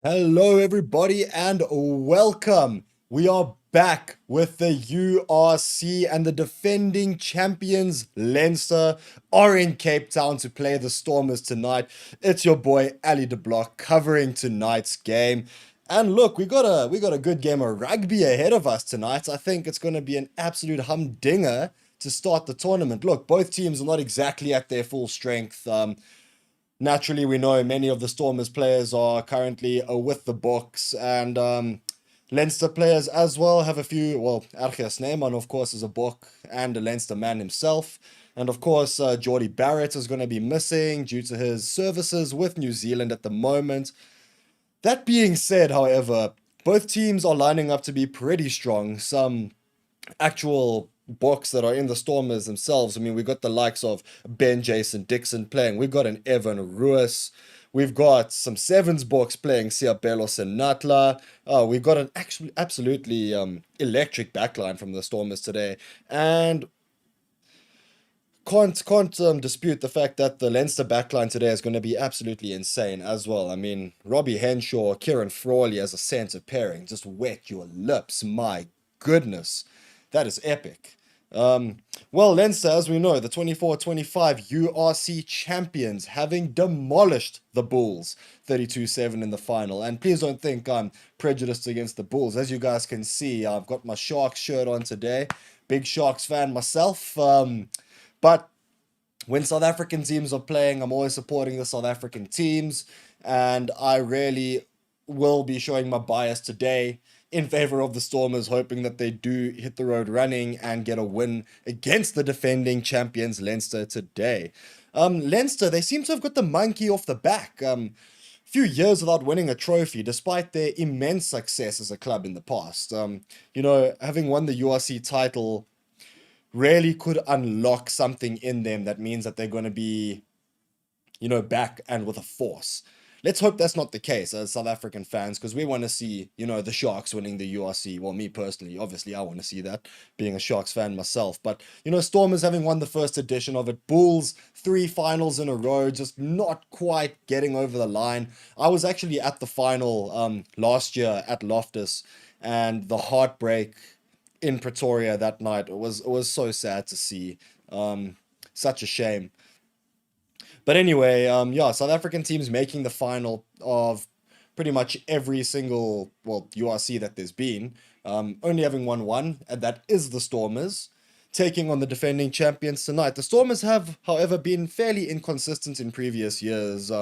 Hello, everybody, and welcome. We are back with the URC, and the defending champions, Leinster, are in Cape Town to play the Stormers tonight. It's your boy Ali de Block covering tonight's game. And look, we got a good game of rugby ahead of us tonight. I think it's going to be an absolute humdinger to start the tournament. Look, both teams are not exactly at their full strength. Naturally, we know many of the Stormers players are currently with the Boks, and Leinster players as well have a few. Well, Archie Snyman, of course, is a Bok and a Leinster man himself. And of course, Geordie Barrett is going to be missing due to his services with New Zealand at the moment. That being said, however, both teams are lining up to be pretty strong. Some actual books that are in the Stormers themselves. I mean, we got the likes of Ben Jason Dixon playing. We've got an Evan Ruiz. We've got some Sevens books playing Siabelo Senatla. We've got an actually absolutely electric backline from the Stormers today. And can't dispute the fact that the Leinster backline today is going to be absolutely insane as well. I mean, Robbie Henshaw, Kieran Frawley as a centre pairing, just wet your lips. My goodness, that is epic. Well, Leinster, as we know, the 24-25 URC champions, having demolished the Bulls 32-7 in the final. And please don't think I'm prejudiced against the Bulls. As you guys can see, I've got my Sharks shirt on today. Big Sharks fan myself. But when South African teams are playing, I'm always supporting the South African teams, and I really will be showing my bias today in favor of the Stormers, hoping that they do hit the road running and get a win against the defending champions Leinster today. Leinster, they seem to have got the monkey off the back. Few years without winning a trophy, despite their immense success as a club in the past. Having won the URC title really could unlock something in them that means that they're going to be, back and with a force. Let's hope that's not the case as South African fans, because we want to see, the Sharks winning the URC. Well, me personally, obviously, I want to see that, being a Sharks fan myself. But, Stormers having won the first edition of it, Bulls, 3 finals in a row, just not quite getting over the line. I was actually at the final last year at Loftus, and the heartbreak in Pretoria that night. It was so sad to see. Such a shame. But anyway, yeah, South African teams making the final of pretty much every single URC that there's been. Only having won one, and that is the Stormers. Taking on the defending champions tonight. The Stormers have, however, been fairly inconsistent in previous years.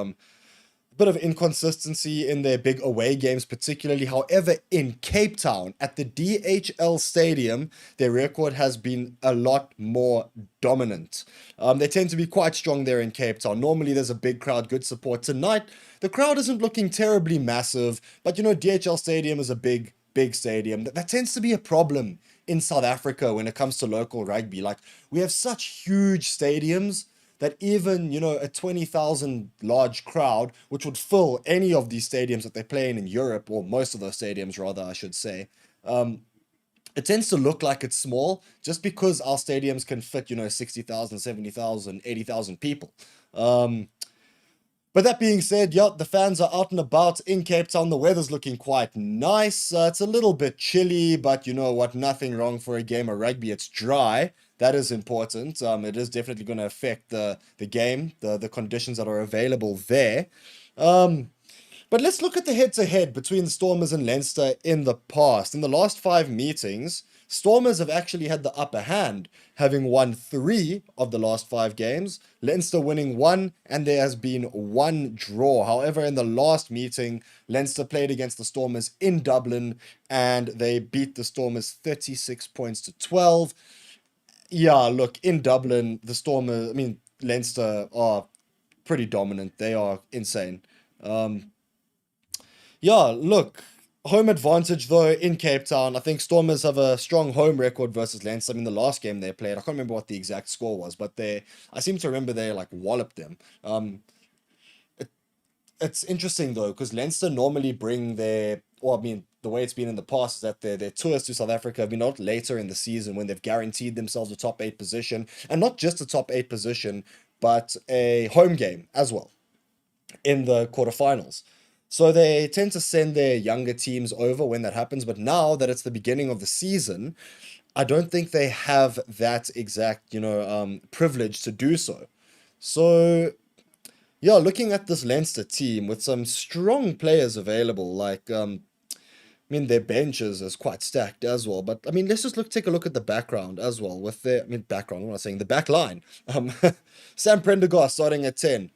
Bit of inconsistency in their big away games, particularly. However, in Cape Town at the DHL Stadium, their record has been a lot more dominant. They tend to be quite strong there in Cape Town. Normally, there's a big crowd, good support. Tonight, the crowd isn't looking terribly massive, but DHL Stadium is a big stadium. That tends to be a problem in South Africa when it comes to local rugby. Like, we have such huge stadiums that even, a 20,000 large crowd, which would fill any of these stadiums that they play in Europe, or most of those stadiums, rather, I should say, it tends to look like it's small just because our stadiums can fit, 60,000, 70,000, 80,000 people. But that being said, yeah, the fans are out and about in Cape Town. The weather's looking quite nice. It's a little bit chilly, but you know what? Nothing wrong for a game of rugby. It's dry. That is important. It is definitely going to affect the game, the conditions that are available there. Um, but let's look at the head-to-head between the Stormers and Leinster in the past. In the last 5 meetings, Stormers have actually had the upper hand, having won 3 of the last 5 games, Leinster winning 1, and there has been 1 draw. However, in the last meeting, Leinster played against the Stormers in Dublin, and they beat the Stormers 36 points to 12. Yeah, look, in Dublin, Leinster are pretty dominant. They are insane. Um, yeah, look, home advantage though in Cape Town. I think Stormers have a strong home record versus Leinster. I mean, the last game they played, I can't remember what the exact score was, but I seem to remember they like walloped them. It, it's interesting though, because Leinster normally bring the way it's been in the past is that their tours to South Africa have been a lot later in the season when they've guaranteed themselves a top 8 position, and not just a top 8 position, but a home game as well in the quarterfinals. So they tend to send their younger teams over when that happens, but now that it's the beginning of the season, I don't think they have that exact, privilege to do so. So yeah, looking at this Leinster team with some strong players available, like I mean, their benches is quite stacked as well. But I mean, let's just take a look at the background as well. With their, I mean, background. What am I saying? The back line. Sam Prendergast starting at 10.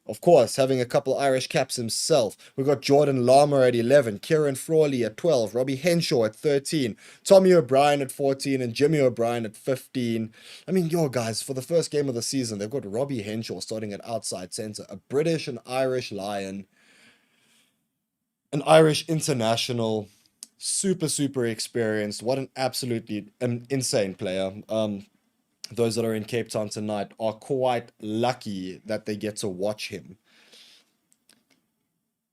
Of course, having a couple Irish caps himself. We've got Jordan Lama at 11, Kieran Frawley at 12, Robbie Henshaw at 13, Tommy O'Brien at 14, and Jimmy O'Brien at 15. I mean, yo, guys, for the first game of the season, they've got Robbie Henshaw starting at outside centre, a British and Irish Lion, an Irish international, super experienced. What an absolutely insane player. Those that are in Cape Town tonight are quite lucky that they get to watch him.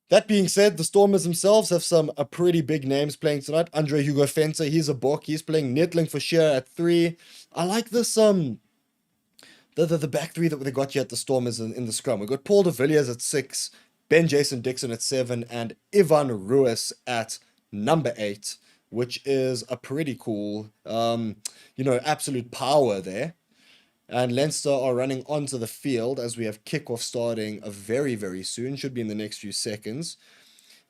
That being said, the Stormers themselves have some pretty big names playing tonight. Andre Hugo Fenter, he's a book. He's playing Netling for sure at 3. I like this the back three that they got here at the Stormers in the scrum. We've got Paul de Villiers at 6, Ben Jason Dixon at 7, and Ivan Ruiz at number 8, which is a pretty cool, absolute power there. And Leinster are running onto the field as we have kickoff starting very soon. Should be in the next few seconds.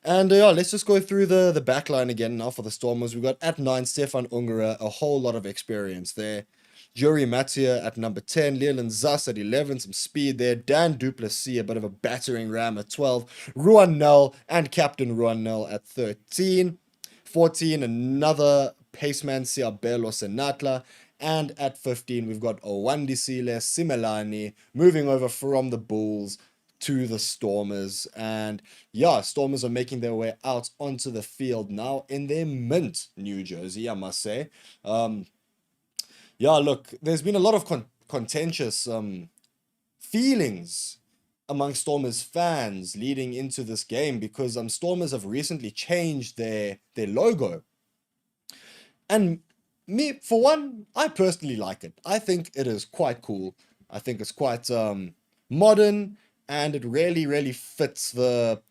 And yeah, let's just go through the back line again now for the Stormers. We've got at 9, Stefan Ungara, a whole lot of experience there. Yuri Matia at number 10, Leland Zas at 11, some speed there. Dan Duplessis, a bit of a battering ram at 12. Ruan Nell and Captain Ruan Nell at 13. 14, another paceman, Siabelo Senatla. And at 15, we've got Owandisile Simelani moving over from the Bulls to the Stormers. And yeah, Stormers are making their way out onto the field now in their mint New Jersey, I must say. Yeah, look, there's been a lot of contentious feelings among Stormers fans leading into this game because Stormers have recently changed their logo. And me, for one, I personally like it. I think it is quite cool. I think it's quite modern, and it really fits the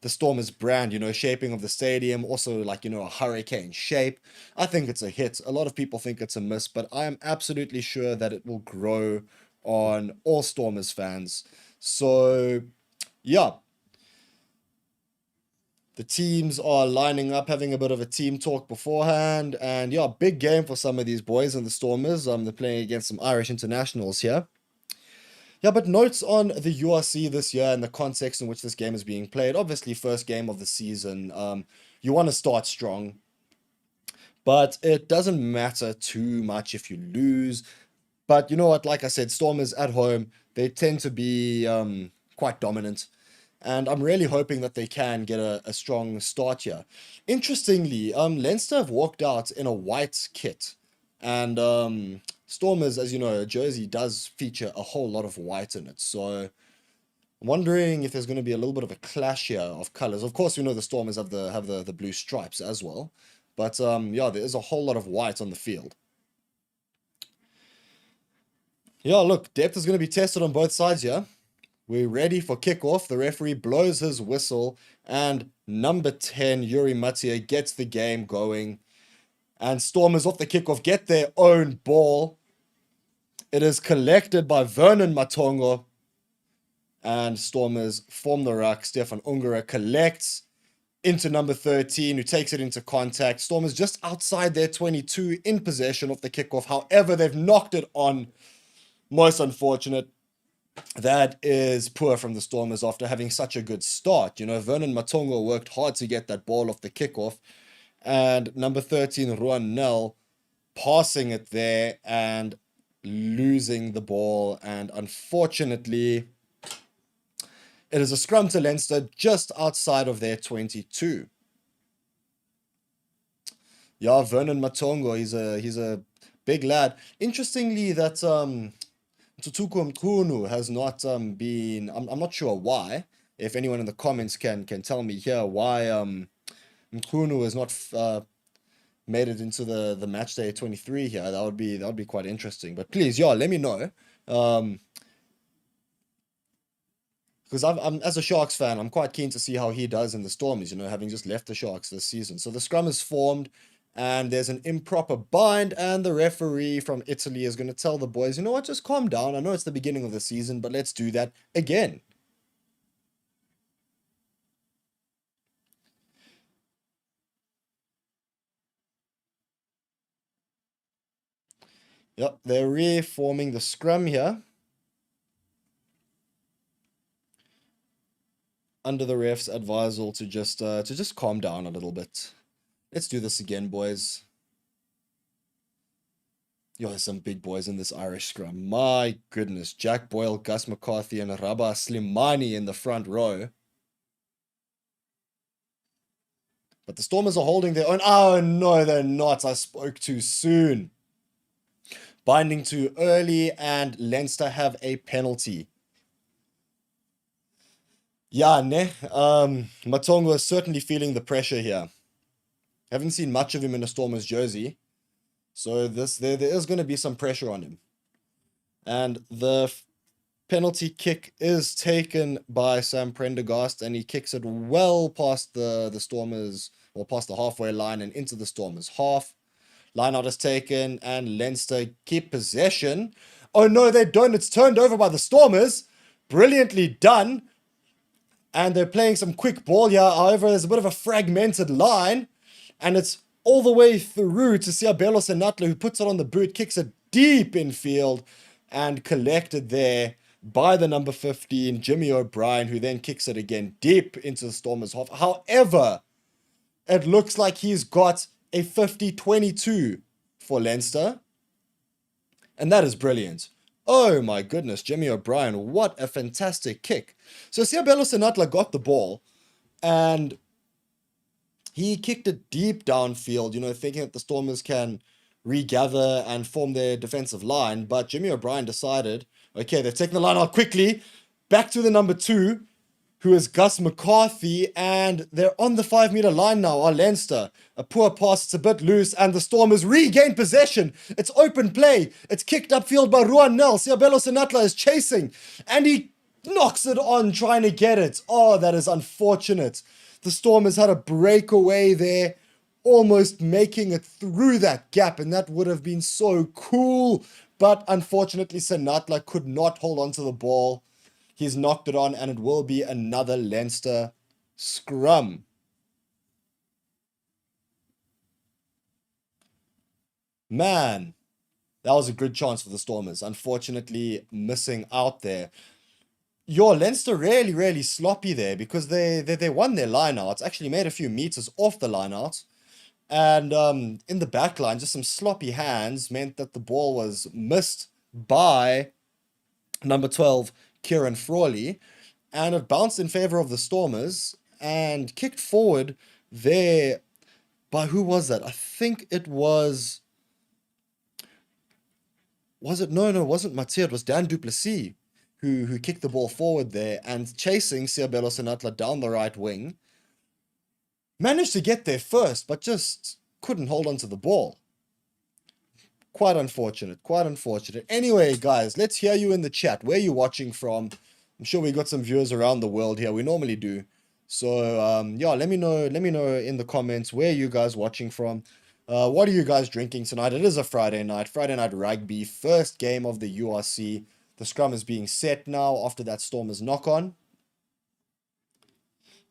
Stormers brand, shaping of the stadium, also like, a hurricane shape. I think it's a hit. A lot of people think it's a miss, but I am absolutely sure that it will grow on all Stormers fans. So, yeah. The teams are lining up, having a bit of a team talk beforehand, and yeah, big game for some of these boys and the Stormers. They're playing against some Irish internationals here. Yeah, but notes on the URC this year and the context in which this game is being played. Obviously, first game of the season. You want to start strong, but it doesn't matter too much if you lose. But you know what? Like I said, Stormers at home, they tend to be quite dominant. And I'm really hoping that they can get a strong start here. Interestingly, Leinster have walked out in a white kit. And Stormers, as you know, jersey does feature a whole lot of white in it. So I'm wondering if there's going to be a little bit of a clash here of colors. Of course, we know the Stormers have the blue stripes as well. But yeah, there is a whole lot of white on the field. Yeah, look, depth is going to be tested on both sides here. We're ready for kickoff. The referee blows his whistle, and number 10, Yuri Matia, gets the game going. And Stormers off the kickoff get their own ball. It is collected by Vernon Matongo. And Stormers form the ruck. Stefan Ungara collects into number 13, who takes it into contact. Stormers just outside their 22 in possession of the kickoff. However, they've knocked it on. Most unfortunate. That is poor from the Stormers after having such a good start. Vernon Matongo worked hard to get that ball off the kickoff. And number 13, Ruan Nell, passing it there and losing the ball. And unfortunately, it is a scrum to Leinster just outside of their 22. Yeah, Vernon Matongo, he's a big lad. Interestingly, that Tutuko Mkunu has not been. I'm not sure why. If anyone in the comments can tell me here why Mkunu has not made it into the match day 23 here, that would be quite interesting. But please, yeah, let me know. Because I'm as a Sharks fan, I'm quite keen to see how he does in the Stormies, having just left the Sharks this season. So the scrum is formed, and there's an improper bind, and the referee from Italy is going to tell the boys, you know what, just calm down. I know it's the beginning of the season, but let's do that again. Yep, they're reforming the scrum here under the ref's advisal to just calm down a little bit. Let's do this again, boys. Yo, there's some big boys in this Irish scrum. My goodness. Jack Boyle, Gus McCarthy, and Rabah Slimani in the front row. But the Stormers are holding their own. Oh, no, they're not. I spoke too soon. Binding too early, and Leinster have a penalty. Yeah, ne? Matongo is certainly feeling the pressure here. Haven't seen much of him in a Stormers jersey. So there is going to be some pressure on him. And the penalty kick is taken by Sam Prendergast, and he kicks it well past the Stormers, or past the halfway line and into the Stormers' half. Line out is taken, and Leinster keep possession. Oh no, they don't. It's turned over by the Stormers. Brilliantly done. And they're playing some quick ball here. However, there's a bit of a fragmented line, and it's all the way through to Siabelo Senatla, who puts it on the boot, kicks it deep in field, and collected there by the number 15, Jimmy O'Brien, who then kicks it again deep into the Stormers' half. However, it looks like he's got a 50-22 for Leinster, and that is brilliant. Oh my goodness, Jimmy O'Brien, what a fantastic kick. So Siabelo Senatla got the ball, and he kicked it deep downfield, thinking that the Stormers can regather and form their defensive line. But Jimmy O'Brien decided, okay, they've taken the line out quickly. Back to the number 2, who is Gus McCarthy. And they're on the 5-meter line now, are Leinster. A poor pass, it's a bit loose, and the Stormers regain possession. It's open play. It's kicked upfield by Ruan Nel. Siabelo Senatla is chasing, and he knocks it on, trying to get it. Oh, that is unfortunate. The Stormers had a breakaway there, almost making it through that gap, and that would have been so cool. But unfortunately, Senatla could not hold on to the ball. He's knocked it on, and it will be another Leinster scrum. Man, that was a good chance for the Stormers. Unfortunately, missing out there. Your Leinster really, really sloppy there, because they won their lineouts, actually made a few meters off the lineout, and in the back line, just some sloppy hands meant that the ball was missed by number 12, Kieran Frawley, and it bounced in favor of the Stormers and kicked forward there by, who was that? I think it was it? No, it wasn't Mathieu, it was Dan Duplessis who kicked the ball forward there, and chasing Siabelo Senatla down the right wing. Managed to get there first, but just couldn't hold on to the ball. Quite unfortunate, quite unfortunate. Anyway, guys, let's hear you in the chat. Where are you watching from? I'm sure we got some viewers around the world here. We normally do. So, yeah, let me know in the comments where you guys watching from. What are you guys drinking tonight? It is a Friday night rugby, first game of the URC. The scrum is being set now after that Stormers knock-on.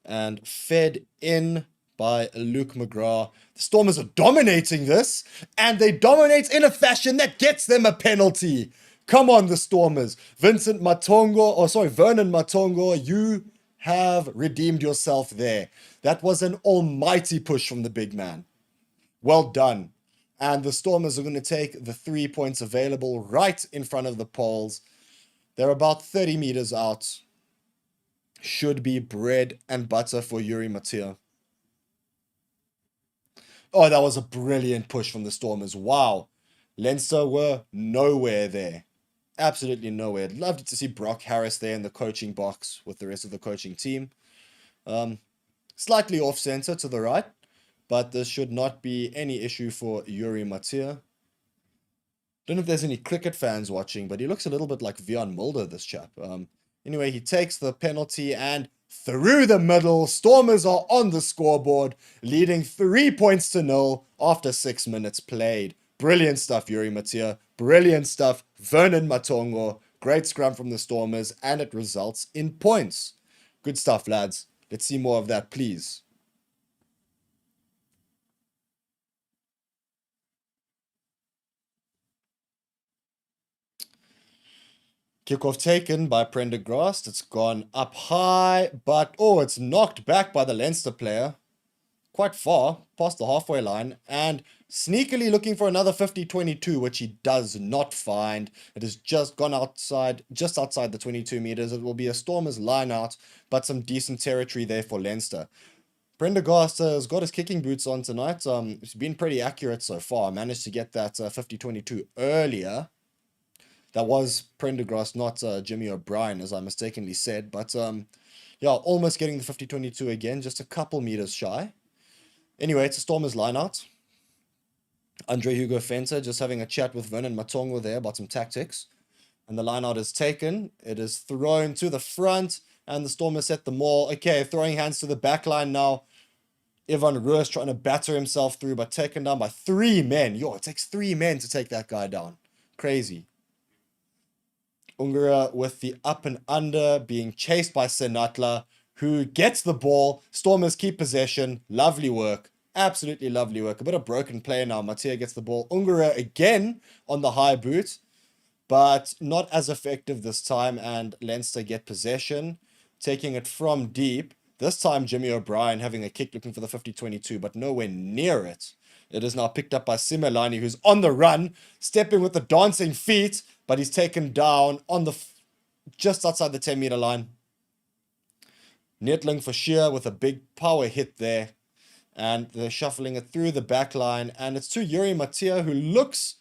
And fed in by Luke McGrath. The Stormers are dominating this, and they dominate in a fashion that gets them a penalty. Come on, the Stormers. Vernon Matongo, you have redeemed yourself there. That was an almighty push from the big man. Well done. And the Stormers are going to take the 3 points available right in front of the poles. They're about 30 meters out. Should be bread and butter for Yuri Mathieu. Oh, that was a brilliant push from the Stormers. Wow. Leinster were nowhere there. Absolutely nowhere. Loved to see Brock Harris there in the coaching box with the rest of the coaching team. Slightly off-center to the right, but this should not be any issue for Yuri Mathieu. Don't know if there's any cricket fans watching, but he looks a little bit like Vian Mulder, this chap. Anyway, he takes the penalty and through the middle, Stormers are on the scoreboard, leading 3 points to 0 after 6 minutes played. Brilliant stuff, Yuri Matia. Brilliant stuff, Vernon Matongo. Great scrum from the Stormers, and it results in points. Good stuff, lads. Let's see more of that, please. Kickoff taken by Prendergast. It's gone up high, but it's knocked back by the Leinster player. Quite far, past the halfway line, and sneakily looking for another 50-22, which he does not find. It has just gone outside, just outside the 22 meters. It will be a Stormers line out, but some decent territory there for Leinster. Prendergast has got his kicking boots on tonight. He's been pretty accurate so far. Managed to get that 50-22 earlier. That was Prendergast, not Jimmy O'Brien, as I mistakenly said. But yeah, almost getting the 50-22 again, just a couple meters shy. Anyway, it's a Stormers line-out. Andre Hugo Fenter just having a chat with Vernon Matongo there about some tactics. And the line-out is taken. It is thrown to the front, and the Stormers set the maul. Okay, throwing hands to the back line now. Ivan Ruas trying to batter himself through, but taken down by 3 men. Yo, it takes 3 men to take that guy down. Crazy. Ungara with the up and under, being chased by Senatla, who gets the ball. Stormers keep possession. Lovely work. Absolutely lovely work. A bit of broken play now. Matia gets the ball. Ungara again on the high boot, but not as effective this time, and Leinster get possession, taking it from deep. This time Jimmy O'Brien having a kick looking for the 50-22, but nowhere near it. It is now picked up by Simelani, who's on the run, stepping with the dancing feet, but he's taken down on the just outside the 10-meter line. Netling for sheer with a big power hit there, and they're shuffling it through the back line, and it's to Yuri Matia, who looks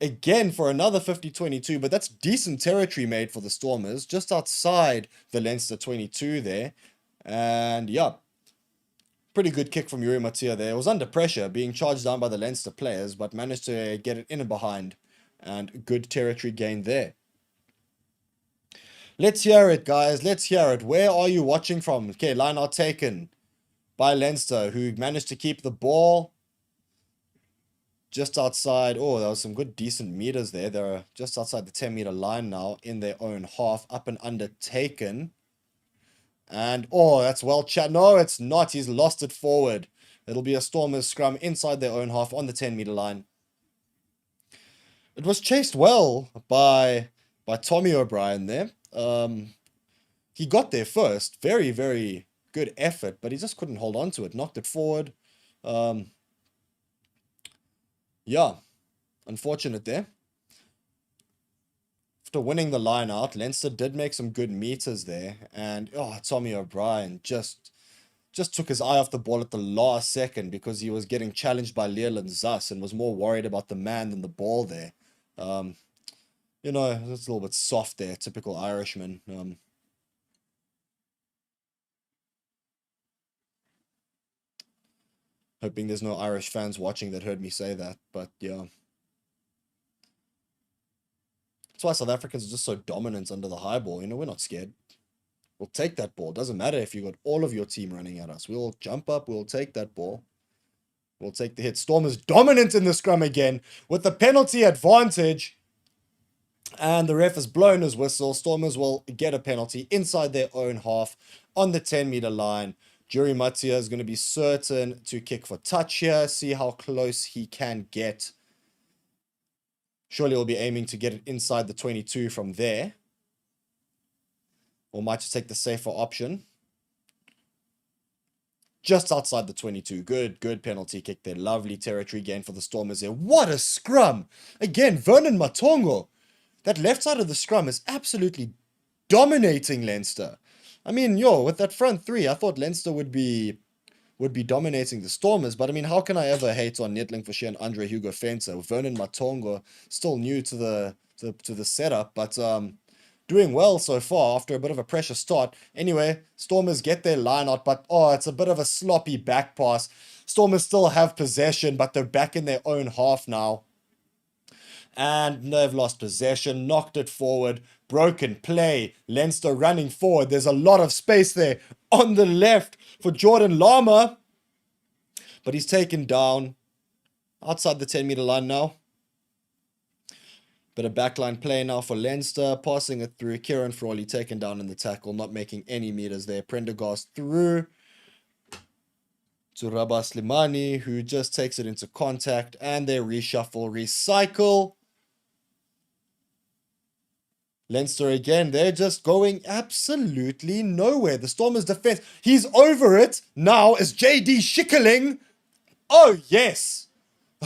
again for another 50-22, but that's decent territory made for the Stormers, just outside the Leinster 22 there. And yeah, pretty good kick from Yuri Matia there. It was under pressure, being charged down by the Leinster players, but managed to get it in and behind, and good territory gain there. Let's hear it, guys. Let's hear it. Where are you watching from? Okay, line out taken by Leinster, who managed to keep the ball just outside. Oh, there was some good, decent meters there. They're just outside the 10-meter line now in their own half. Up and under taken. And, that's well chat. No, it's not. He's lost it forward. It'll be a Stormers scrum inside their own half on the 10-meter line. It was chased well by Tommy O'Brien there. He got there first. Very, very good effort, but he just couldn't hold on to it. Knocked it forward. Yeah, unfortunate there. After winning the line out, Leinster did make some good meters there, and Tommy O'Brien just took his eye off the ball at the last second because he was getting challenged by Leland Zuss and was more worried about the man than the ball there. It's a little bit soft there, typical Irishman. Hoping there's no Irish fans watching that heard me say that, but yeah. That's why South Africans are just so dominant under the high ball. We're not scared. We'll take that ball. Doesn't matter if you got all of your team running at us. We'll jump up. We'll take that ball. We'll take the hit. Stormers dominant in the scrum again with the penalty advantage. And the ref has blown his whistle. Stormers will get a penalty inside their own half on the 10-meter line. Yuri Matia is going to be certain to kick for touch here. See how close he can get. Surely he'll be aiming to get it inside the 22 from there. Or might just take the safer option. Just outside the 22. Good penalty kick there. Lovely territory gain for the Stormers there. What a scrum! Again, Vernon Matongo. That left side of the scrum is absolutely dominating Leinster. I mean, with that front three, I thought Leinster would be dominating the Stormers, but I mean, how can I ever hate on Netling Forshey and Andre Hugo Fenter? Vernon Matongo, still new to the setup, but doing well so far after a bit of a pressure start. Anyway, Stormers get their line out, but it's a bit of a sloppy back pass. Stormers still have possession, but they're back in their own half now. And they've lost possession, knocked it forward, broken play. Leinster running forward. There's a lot of space there on the left for Jordan Lama, but he's taken down outside the 10-meter line now. Bit of backline play now for Leinster, passing it through. Kieran Frawley taken down in the tackle, not making any meters there. Prendergast through to Rabah Slimani, who just takes it into contact, and they reshuffle, recycle. Leinster again, they're just going absolutely nowhere. The Stormers' defense, he's over it now as JD Schickerling. Oh, yes.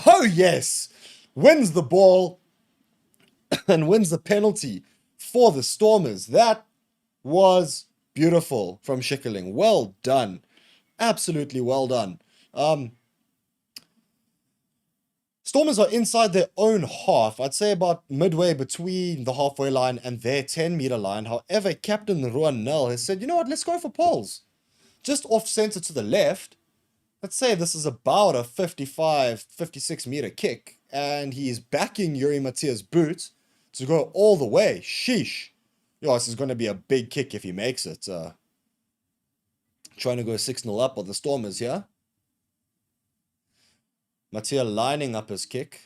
Oh, yes. Wins the ball and wins the penalty for the Stormers. That was beautiful from Schickerling. Well done. Absolutely well done. Stormers are inside their own half. I'd say about midway between the halfway line and their 10-meter line. However, Captain Ruan Nel has said, you know what, let's go for poles. Just off center to the left. Let's say this is about a 55, 56-meter kick. And he's backing Yuri Matia's boot to go all the way. Sheesh. Yo, this is going to be a big kick if he makes it. Trying to go 6-0 up on the Stormers here. Matia lining up his kick.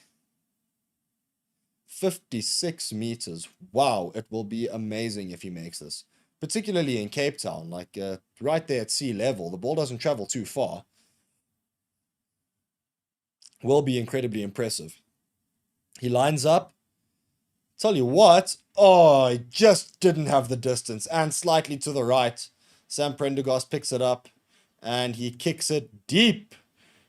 56 meters. Wow, it will be amazing if he makes this. Particularly in Cape Town, like right there at sea level. The ball doesn't travel too far. Will be incredibly impressive. He lines up. Tell you what. Oh, he just didn't have the distance. And slightly to the right. Sam Prendergast picks it up. And he kicks it deep.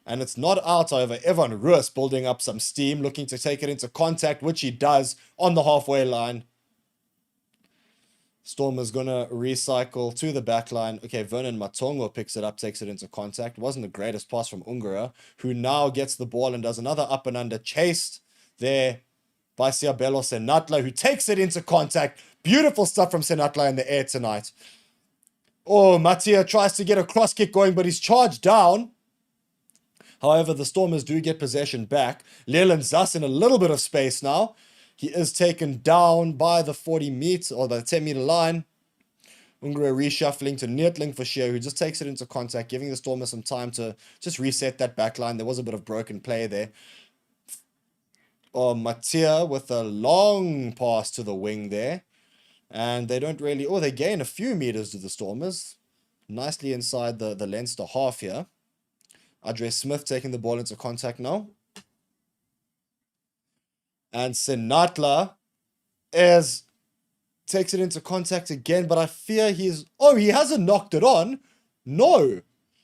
And it's not out, however. Evan Roos building up some steam, looking to take it into contact, which he does on the halfway line. Stormers going to recycle to the back line. Okay, Vernon Matongo picks it up, takes it into contact. Wasn't the greatest pass from Ungara, who now gets the ball and does another up and under. Chased there by Siabelo Senatla, who takes it into contact. Beautiful stuff from Senatla in the air tonight. Oh, Matia tries to get a cross kick going, but he's charged down. However, the Stormers do get possession back. Leland Zas in a little bit of space now. He is taken down by the 40-meter or the 10-meter line. Ungara reshuffling to Neertling for Sheer, who just takes it into contact, giving the Stormers some time to just reset that back line. There was a bit of broken play there. Oh, Matia with a long pass to the wing there. And they don't really... Oh, they gain a few meters to the Stormers. Nicely inside the Leinster half here. Andre Smith taking the ball into contact now. And Senatla takes it into contact again, but I fear he's... Oh, he hasn't knocked it on. No.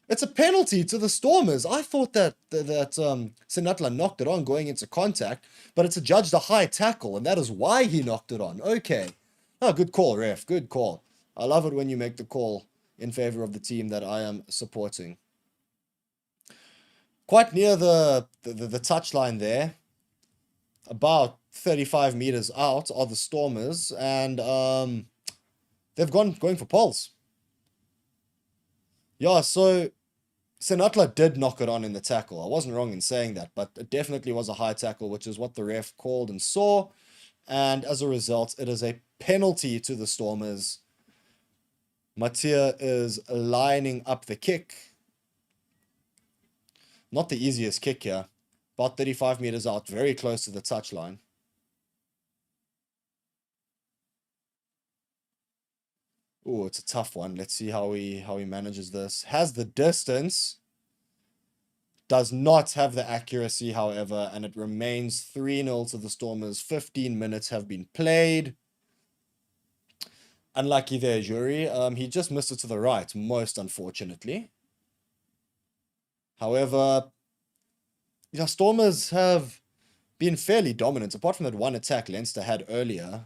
It's a penalty to the Stormers. I thought that Senatla knocked it on going into contact, but it's adjudged a high tackle, and that is why he knocked it on. Okay. Oh, good call, ref. Good call. I love it when you make the call in favor of the team that I am supporting. Quite near the touchline there, about 35 meters out, are the Stormers, and they've going for poles. Yeah, so Senatla did knock it on in the tackle. I wasn't wrong in saying that, but it definitely was a high tackle, which is what the ref called and saw, and as a result, it is a penalty to the Stormers. Matia is lining up the kick. Not the easiest kick here. About 35 meters out, very close to the touchline. Oh, it's a tough one. Let's see how he manages this. Has the distance. Does not have the accuracy, however, and it remains 3-0 to the Stormers. 15 minutes have been played. Unlucky there, Yuri. He just missed it to the right, most unfortunately. However, Stormers have been fairly dominant, apart from that one attack Leinster had earlier,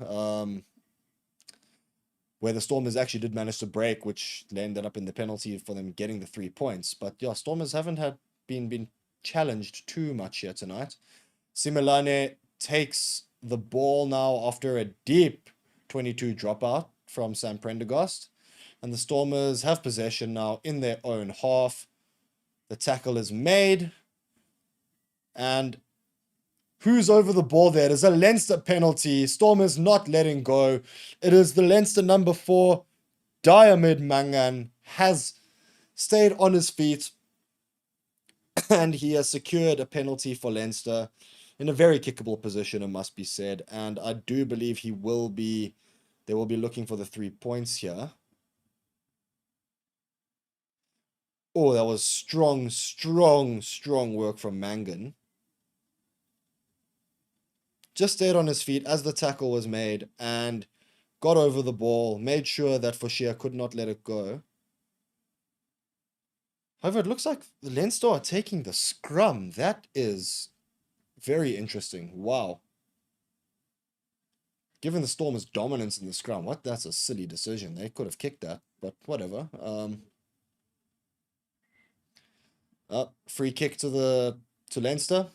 where the Stormers actually did manage to break, which ended up in the penalty for them getting the 3 points. But yeah, Stormers haven't been challenged too much here tonight. Simelane takes the ball now after a deep 22 dropout from Sam Prendergast, and the Stormers have possession now in their own half. The tackle is made, and Who's over the ball there? It is a Leinster penalty. Stormers not letting go. It is the Leinster number 4, Diarmid Mangan, has stayed on his feet, and he has secured a penalty for Leinster in a very kickable position, it must be said. And I do believe they will be looking for the 3 points here. Oh, that was strong work from Mangan. Just stayed on his feet as the tackle was made and got over the ball, made sure that Forshia could not let it go. However, it looks like the Leinster are taking the scrum. That is very interesting. Wow. Given the Stormers' dominance in the scrum, that's a silly decision. They could have kicked that, but whatever. Free kick to Leinster.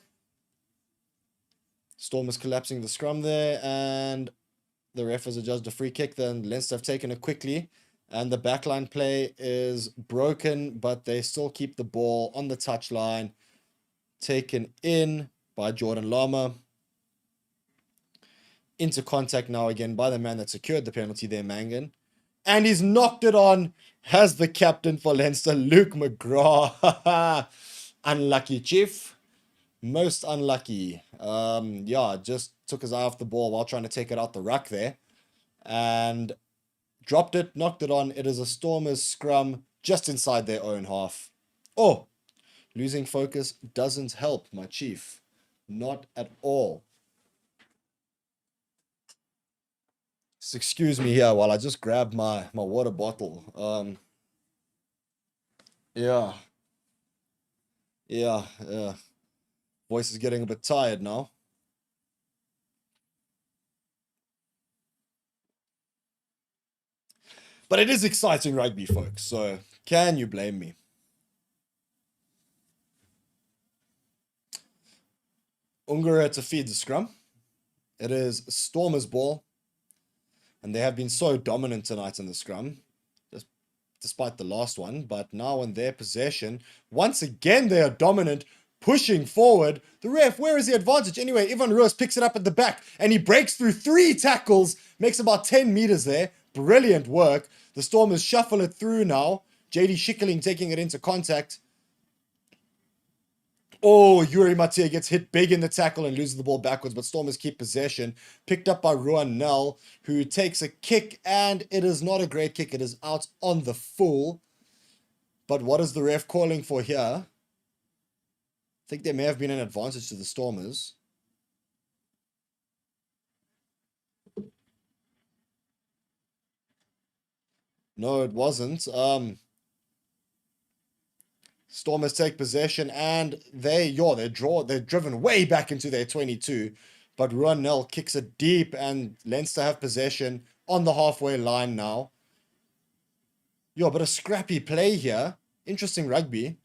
Stormers collapsing the scrum there, and the ref has adjusted a free kick. Then Leinster have taken it quickly, and the backline play is broken, but they still keep the ball on the touchline. Taken in by Jordan Lama. Into contact now again by the man that secured the penalty there, Mangan. And he's knocked it on, has the captain for Leinster, Luke McGrath. Unlucky, Chief. Most unlucky. Just took his eye off the ball while trying to take it out the ruck there. And dropped it, knocked it on. It is a Stormers scrum just inside their own half. Oh, losing focus doesn't help, my Chief. Not at all. Just excuse me here while I just grab my water bottle. Yeah. Voice is getting a bit tired now. But it is exciting rugby, folks, so can you blame me? Ungara to feed the scrum. It is Stormers' ball. And they have been so dominant tonight in the scrum, despite the last one. But now in their possession, once again they are dominant, pushing forward. The ref, where is the advantage? Anyway, Ivan Ruas picks it up at the back, and he breaks through 3 tackles, makes about 10 meters there. Brilliant work. The Stormers shuffle it through now. JD Schickeling taking it into contact. Oh, Yuri Matia gets hit big in the tackle and loses the ball backwards, but Stormers keep possession. Picked up by Ruan Nell, who takes a kick, and it is not a great kick. It is out on the full. But what is the ref calling for here? I think there may have been an advantage to the Stormers. No, it wasn't. Stormers take possession, and they're driven way back into their 22. But Ruan Nell kicks it deep, and Leinster have possession on the halfway line now. But a scrappy play here. Interesting rugby.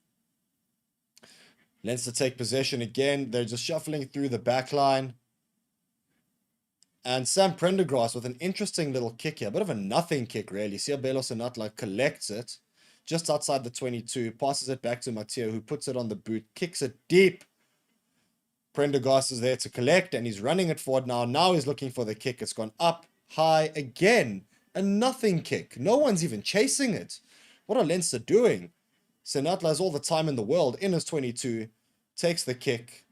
Leinster take possession again. They're just shuffling through the back line. And Sam Prendergrass with an interesting little kick here. A bit of a nothing kick, really. Siabelo Senatla collects it just outside the 22. Passes it back to Matteo, who puts it on the boot. Kicks it deep. Prendergast is there to collect, and he's running it forward now. Now he's looking for the kick. It's gone up high again. A nothing kick. No one's even chasing it. What are Leinster doing? Senatla has all the time in the world in his 22. Takes the kick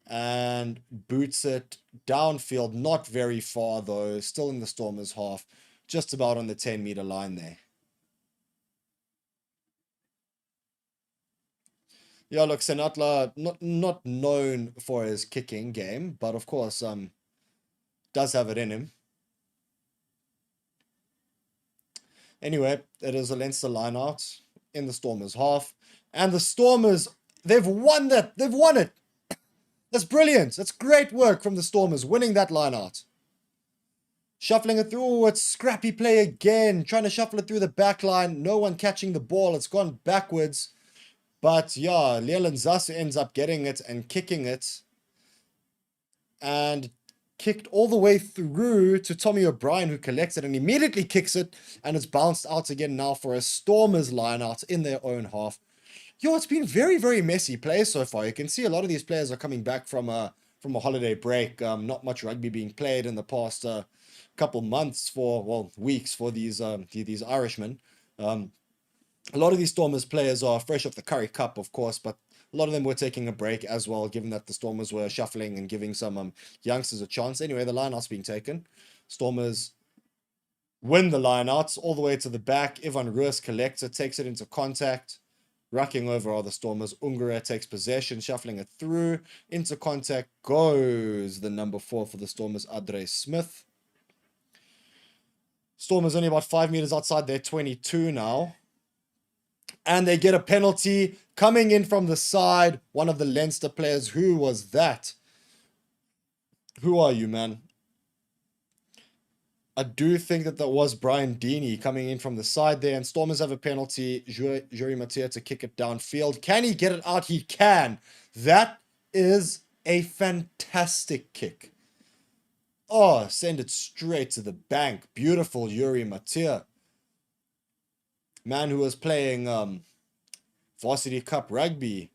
and boots it downfield. Not very far, though. Still in the Stormers' half. Just about on the 10-meter line there. Yeah, look, Senatla, not known for his kicking game, but of course, does have it in him. Anyway, it is a Leinster line-out in the Stormers' half. And the Stormers, they've won that. They've won it. That's brilliant. That's great work from the Stormers, winning that line-out. Shuffling it through. Oh, it's scrappy play again. Trying to shuffle it through the back line. No one catching the ball. It's gone backwards. But yeah, Leland Zasu ends up getting it and kicking it. And kicked all the way through to Tommy O'Brien, who collects it and immediately kicks it. And it's bounced out again now for a Stormers line out in their own half. It's been very, very messy play so far. You can see a lot of these players are coming back from from a holiday break. Not much rugby being played in the past couple months weeks for these Irishmen. A lot of these Stormers players are fresh off the Curry Cup, of course, but a lot of them were taking a break as well, given that the Stormers were shuffling and giving some youngsters a chance. Anyway, the line-out's being taken. Stormers win the line-outs all the way to the back. Ivan Ruas collects it, takes it into contact. Rucking over are the Stormers. Ungara takes possession, shuffling it through. Into contact goes the number 4 for the Stormers, Adre Smith. Stormers only about 5 meters outside their 22 now. And they get a penalty coming in from the side. One of the Leinster players. Who was that? Who are you, man? I do think that was Brian Deeney coming in from the side there. And Stormers have a penalty. Jury Mattia to kick it downfield. Can he get it out? He can. That is a fantastic kick. Oh, send it straight to the bank. Beautiful Yuri Mattia. Man who was playing Varsity Cup rugby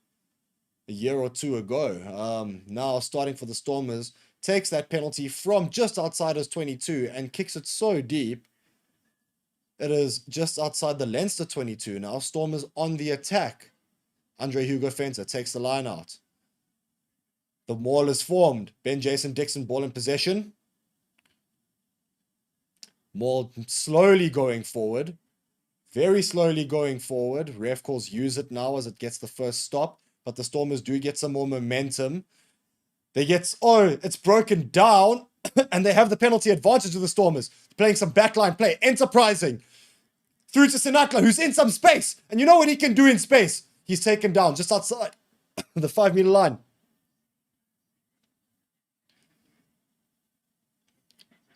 a year or two ago. Now starting for the Stormers. Takes that penalty from just outside his 22 and kicks it so deep. It is just outside the Leinster 22 now. Stormers on the attack. Andre Hugo Fenter takes the line out. The maul is formed. Ben Jason Dixon ball in possession. Maul slowly going forward. Very slowly going forward. Ref calls use it now as it gets the first stop. But the Stormers do get some more momentum. It's broken down, and they have the penalty advantage of the Stormers. Playing some backline play, enterprising. Through to Sinatla, who's in some space. And you know what he can do in space? He's taken down just outside the 5-meter line.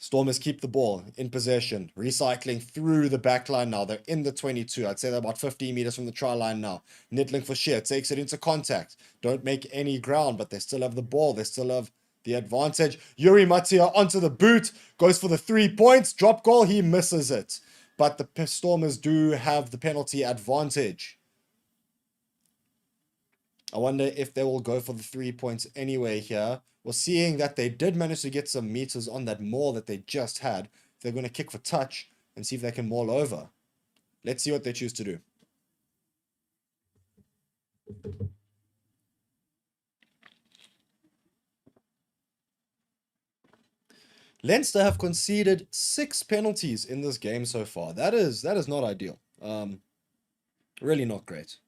Stormers keep the ball in possession, recycling through the back line now. They're in the 22. I'd say they're about 15 meters from the try line now. Nittling for Sheer takes it into contact. Don't make any ground, but they still have the ball. They still have the advantage. Yuri Mattia onto the boot, goes for the 3 points. Drop goal, he misses it. But the Stormers do have the penalty advantage. I wonder if they will go for the 3 points anyway here. Well, seeing that they did manage to get some meters on that maul that they just had, they're going to kick for touch and see if they can maul over. Let's see what they choose to do. Leinster have conceded 6 penalties in this game so far. That is not ideal. Really not great.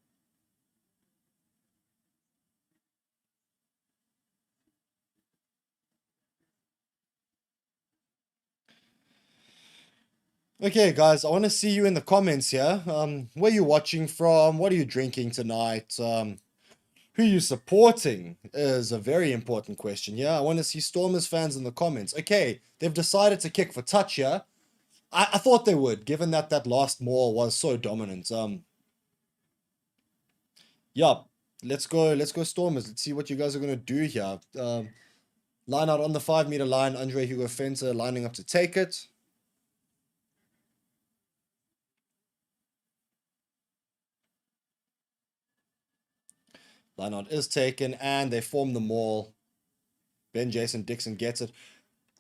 Okay, guys, I want to see you in the comments here. Where are you watching from? What are you drinking tonight? Who you supporting is a very important question here. I want to see Stormers fans in the comments. Okay, they've decided to kick for touch here. I thought they would, given that that last maul was so dominant. Yeah, let's go Stormers. Let's see what you guys are going to do here. Line out on the 5-meter line. Andre Hugo Fenter lining up to take it. Line out is taken, and they form the maul. Ben Jason Dixon gets it.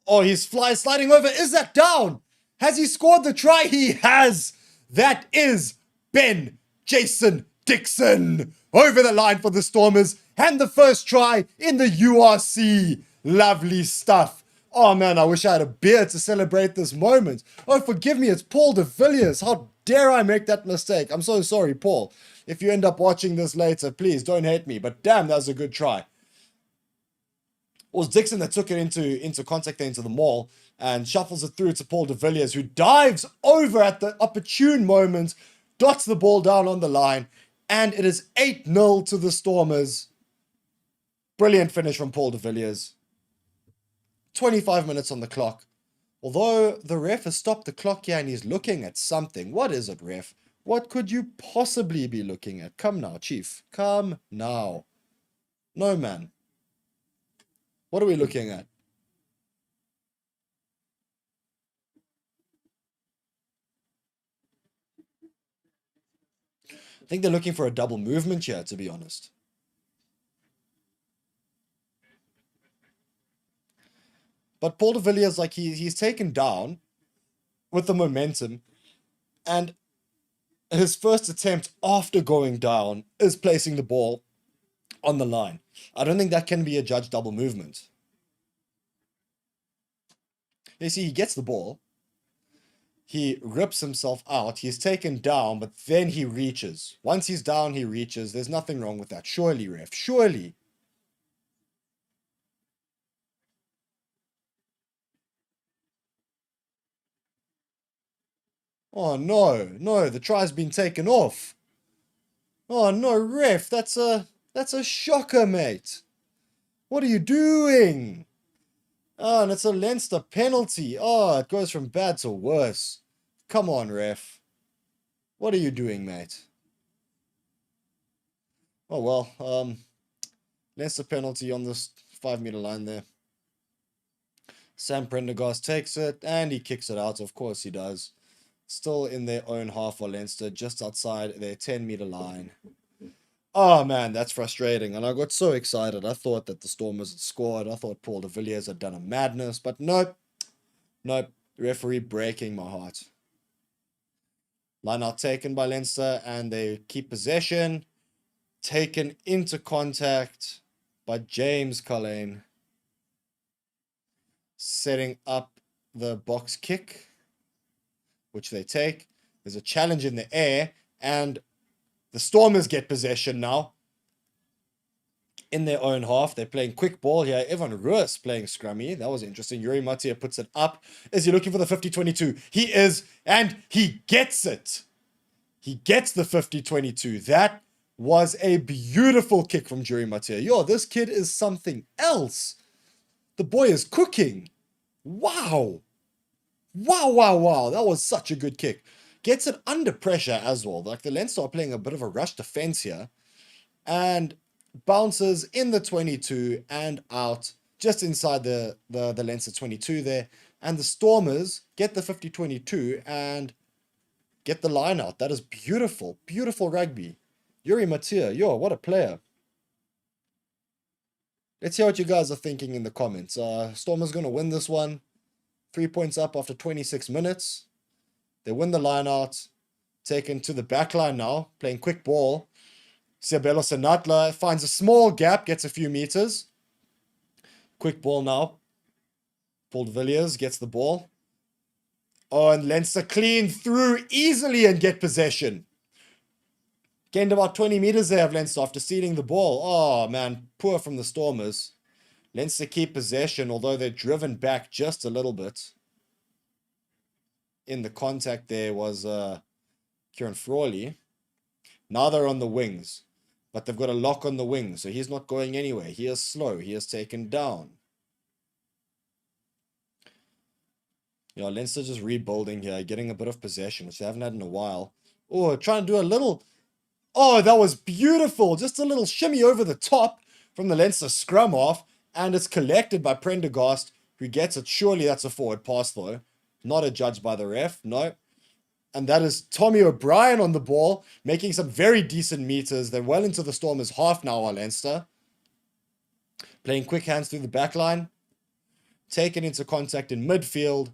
Oh, he's sliding over. Is that down? Has he scored the try? He has. That is Ben Jason Dixon over the line for the Stormers. And the first try in the URC. Lovely stuff. Oh, man, I wish I had a beer to celebrate this moment. Oh, forgive me, it's Paul de Villiers. How dare I make that mistake? I'm so sorry, Paul. If you end up watching this later, please don't hate me. But damn, that was a good try. It was Dixon that took it into contact there into the maul and shuffles it through to Paul de Villiers, who dives over at the opportune moment, dots the ball down on the line, and it is 8-0 to the Stormers. Brilliant finish from Paul de Villiers. 25 minutes on the clock. Although the ref has stopped the clock here and he's looking at something. What is it, ref? What could you possibly be looking at? Come now, Chief. Come now. No, man. What are we looking at? I think they're looking for a double movement here, to be honest. But Paul de Villiers, like, he's taken down with the momentum, and his first attempt after going down is placing the ball on the line. I don't think that can be a judge double movement. You see, he gets the ball, he rips himself out, he's taken down, but then he reaches. Once he's down, he reaches. There's nothing wrong with that. Surely, ref. Surely. Oh, no. No, the try's been taken off. Oh, no, ref. That's a shocker, mate. What are you doing? Oh, and it's a Leinster penalty. Oh, it goes from bad to worse. Come on, ref. What are you doing, mate? Oh, well, Leinster penalty on this 5-meter line there. Sam Prendergast takes it, and he kicks it out. Of course he does. Still in their own half for Leinster, just outside their 10-meter line. Oh, man, that's frustrating. And I got so excited. I thought that the Stormers had scored. I thought Paul de Villiers had done a madness. But nope. Nope. Referee breaking my heart. Line out taken by Leinster, and they keep possession. Taken into contact by James Cullen. Setting up the box kick, which they take. There's a challenge in the air, and the Stormers get possession now in their own half. They're playing quick ball here. Evan Ruis playing scrummy. That was interesting. Yuri Matia puts it up. Is he looking for the 50-22? He is, and he gets it. He gets the 50-22. That was a beautiful kick from Yuri Matia. Yo, this kid is something else. The boy is cooking. Wow. Wow, wow, wow. That was such a good kick. Gets it under pressure as well. Like, the Leinster are playing a bit of a rush defense here. And bounces in the 22 and out just inside the Leinster 22 there. And the Stormers get the 50-22 and get the line out. That is beautiful. Beautiful rugby. Yuri Matia, yo, what a player. Let's hear what you guys are thinking in the comments. Stormers going to win this one. 3 points up after 26 minutes. They win the line out. Taken to the back line now. Playing quick ball. Siabelo Senatla finds a small gap. Gets a few meters. Quick ball now. Paul de Villiers gets the ball. Oh, and Leinster clean through easily and get possession. Gained about 20 meters there of Leinster after stealing the ball. Oh, man. Poor from the Stormers. Leinster keep possession, although they're driven back just a little bit. In the contact there was Kieran Frawley. Now they're on the wings. But they've got a lock on the wings, so he's not going anywhere. He is slow. He is taken down. Yeah, Leinster just rebuilding here, getting a bit of possession, which they haven't had in a while. Oh, trying to do a little... Oh, that was beautiful. Just a little shimmy over the top from the Leinster scrum off. And it's collected by Prendergast, who gets it. Surely that's a forward pass, though. Not adjudged by the ref. No. And that is Tommy O'Brien on the ball, making some very decent meters. They're well into the Stormers' half now, are Leinster. Playing quick hands through the back line. Taken into contact in midfield.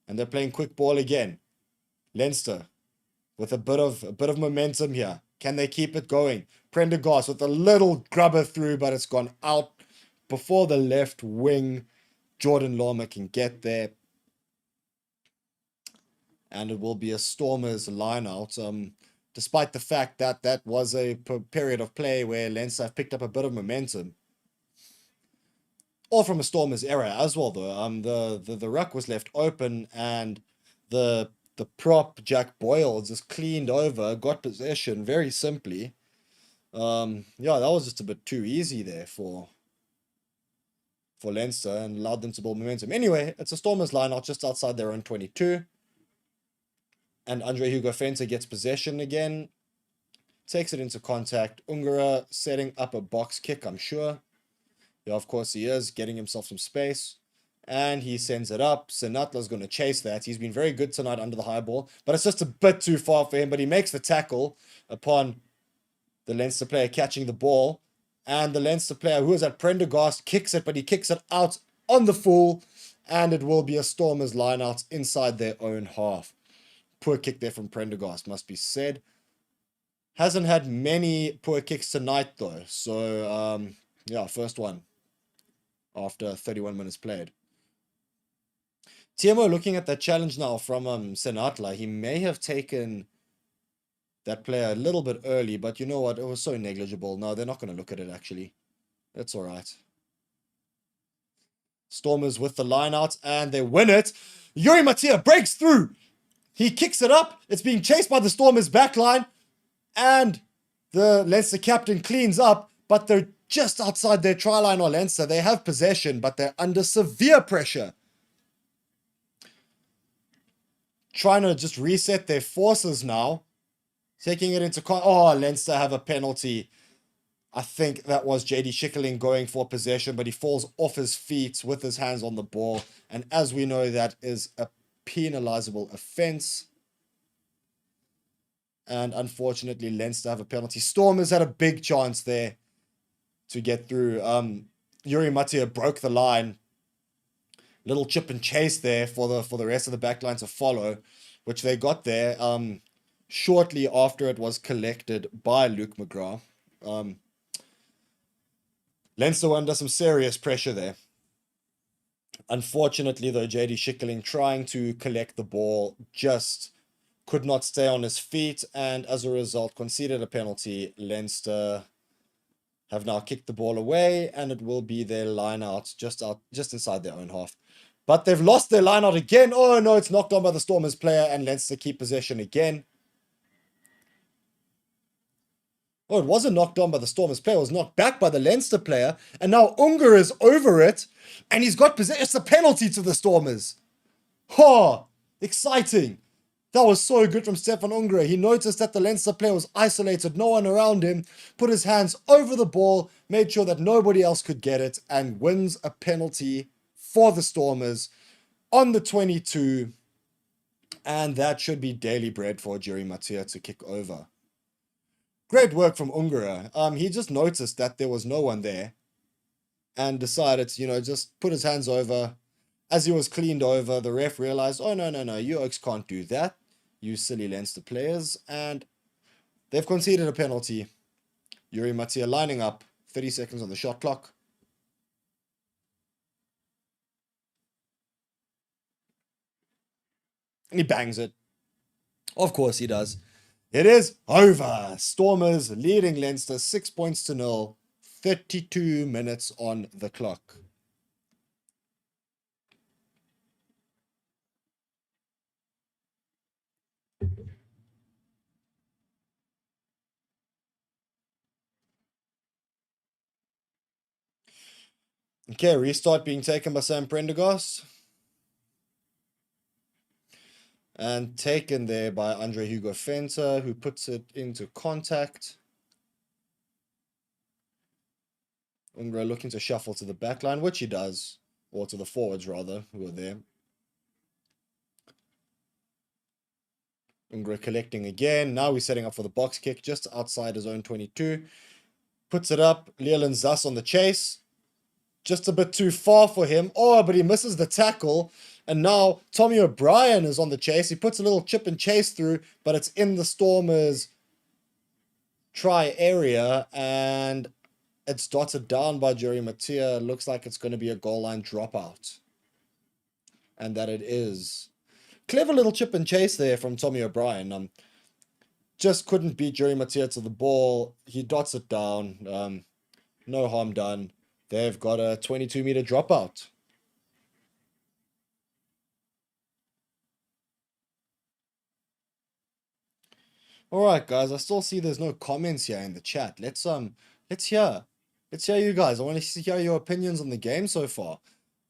And they're playing quick ball again. Leinster with a bit of momentum here. Can they keep it going? Prendergast with a little grubber through, but it's gone out before the left wing. Jordan Lormer can get there. And it will be a Stormers line out. Despite the fact that that was a period of play where Leinster have picked up a bit of momentum. All from a Stormers error as well, though. The ruck was left open, and the prop, Jack Boyle, just cleaned over, got possession very simply. Yeah, that was just a bit too easy there for Leinster and allowed them to build momentum. Anyway, it's a Stormers line out just outside their own 22. And Andre Hugo Fenter gets possession again. Takes it into contact. Ungara setting up a box kick, I'm sure. Yeah, of course he is, getting himself some space. And he sends it up. Senatla's going to chase that. He's been very good tonight under the high ball. But it's just a bit too far for him. But he makes the tackle upon the Leinster player catching the ball. And the Leinster player, who is at Prendergast, kicks it. But he kicks it out on the full. and it will be a Stormers line-out inside their own half. Poor kick there from Prendergast, must be said. Hasn't had many poor kicks tonight, though. So, yeah, first one after 31 minutes played. TMO looking at that challenge now from Senatla. He may have taken that player a little bit early, but you know what? It was so negligible. No, they're not going to look at it, actually. That's all right. Stormers with the line out, and they win it. Yuri Mattia breaks through. He kicks it up. It's being chased by the Stormers backline, and the Leinster captain cleans up, but they're just outside their try line or Leinster. They have possession, but they're under severe pressure. Trying to just reset their forces now. Taking it into... Leinster have a penalty. I think that was JD Schickerling going for possession, but he falls off his feet with his hands on the ball. And as we know, that is a penalizable offense. And unfortunately, Leinster have a penalty. Stormers had a big chance there to get through. Yuri Mattia broke the line. Little chip and chase there for the rest of the back line to follow, which they got there shortly after it was collected by Luke McGrath. Leinster were under some serious pressure there. Unfortunately, though, JD Schickerling trying to collect the ball just could not stay on his feet, and as a result conceded a penalty. Leinster have now kicked the ball away, and it will be their line out just inside their own half. But they've lost their line out again. Oh no, it's knocked on by the Stormers player, and Leinster keep possession again. Oh, it wasn't knocked on by the Stormers player. It was knocked back by the Leinster player. And now Unger is over it. And he's got possession. It's a penalty to the Stormers. Oh, exciting. That was so good from Stefan Unger. He noticed that the Leinster player was isolated. No one around him. Put his hands over the ball. Made sure that nobody else could get it. And wins a penalty for the Stormers on the 22. And that should be daily bread for Yuri Mattia to kick over. Great work from Ungara. He just noticed that there was no one there and decided to, just put his hands over. As he was cleaned over, the ref realized, oh, no, you Oaks can't do that, you silly Leinster players. And they've conceded a penalty. Yuri Mattia lining up, 30 seconds on the shot clock. And he bangs it. Of course he does. It is over. Stormers leading Leinster 6-0. 32 minutes on the clock. Okay, restart being taken by Sam Prendergast. And taken there by Andre Hugo Fenter, who puts it into contact. Ungra looking to shuffle to the back line, which he does. Or to the forwards, rather, who are there. Ungra collecting again. Now he's setting up for the box kick just outside his own 22. Puts it up. Leland Zass on the chase. Just a bit too far for him. Oh, but he misses the tackle. And now Tommy O'Brien is on the chase. He puts a little chip and chase through, but it's in the Stormers' try area. And it's dotted down by Yuri Mattia. Looks like it's going to be a goal line dropout. And that it is. Clever little chip and chase there from Tommy O'Brien. Just couldn't beat Yuri Mattia to the ball. He dots it down. No harm done. They've got a 22-meter dropout. All right, guys. I still see there's no comments here in the chat. Let's hear you guys. I want to hear your opinions on the game so far.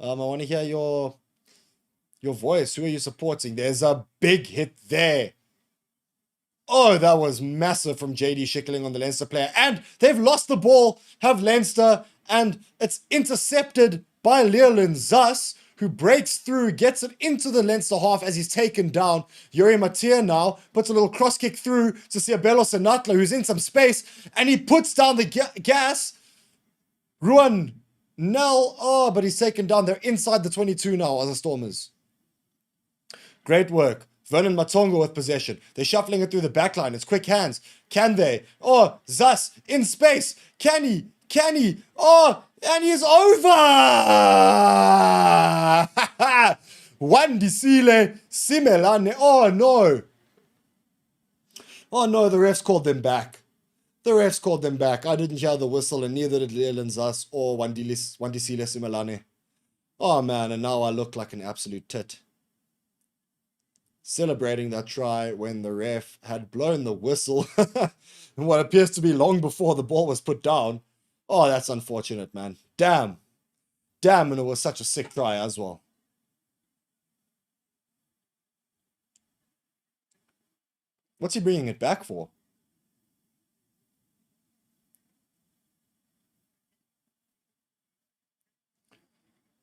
I want to hear your voice. Who are you supporting? There's a big hit there. Oh, that was massive from JD Schickerling on the Leinster player. And they've lost the ball, have Leinster, and it's intercepted by Leland Zass, who breaks through, gets it into the Leinster half as he's taken down. Yuri Mattia now puts a little cross kick through to Siabelo Senatla, who's in some space, and he puts down the gas. Ruan Nell, oh, but he's taken down. They're inside the 22 now as the Stormers. Great work. Vernon Matongo with possession. They're shuffling it through the back line. It's quick hands. Can they? Oh, Zas in space. Can he? Can he? Oh, and he's over! Wandisile Simelane. Oh, no. Oh, no, the refs called them back. The refs called them back. I didn't hear the whistle, and neither did Leland Zas or Wandisile Simelane. Oh, man, and now I look like an absolute tit. Celebrating that try when the ref had blown the whistle and what appears to be long before the ball was put down. Oh, that's unfortunate, man. Damn. Damn, and it was such a sick try as well. What's he bringing it back for?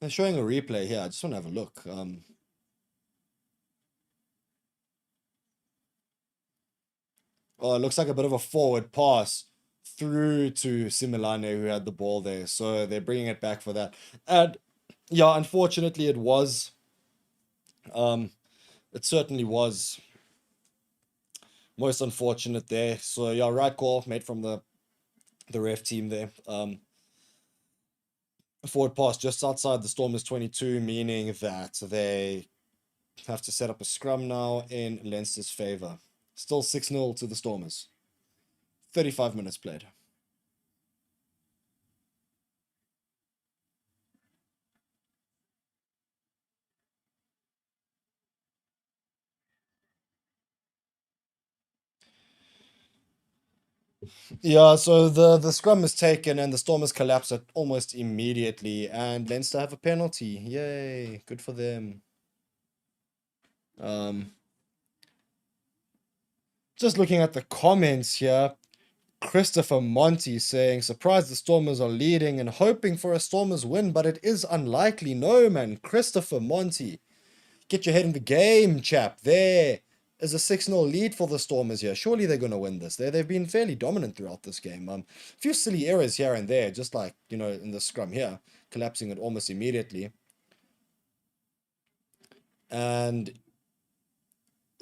They're showing a replay here. I just want to have a look. Oh, it looks like a bit of a forward pass through to Similane, who had the ball there. So they're bringing it back for that. And yeah, unfortunately, it was. It certainly was most unfortunate there. So yeah, right call made from the ref team there. Forward pass just outside the Stormers 22, meaning that they have to set up a scrum now in Leinster's favour. Still 6-0 to the Stormers. 35 minutes played. Yeah, so the scrum is taken and the Stormers collapse it almost immediately, and Leinster have a penalty. Yay, good for them. Just looking at the comments here, Christopher Monty saying, surprised the Stormers are leading and hoping for a Stormers win, but it is unlikely. No, man. Christopher Monty, get your head in the game, chap. There is a 6-0 lead for the Stormers here. Surely they're going to win this. They've been fairly dominant throughout this game. A few silly errors here and there, just like, you know, in the scrum here, collapsing it almost immediately. And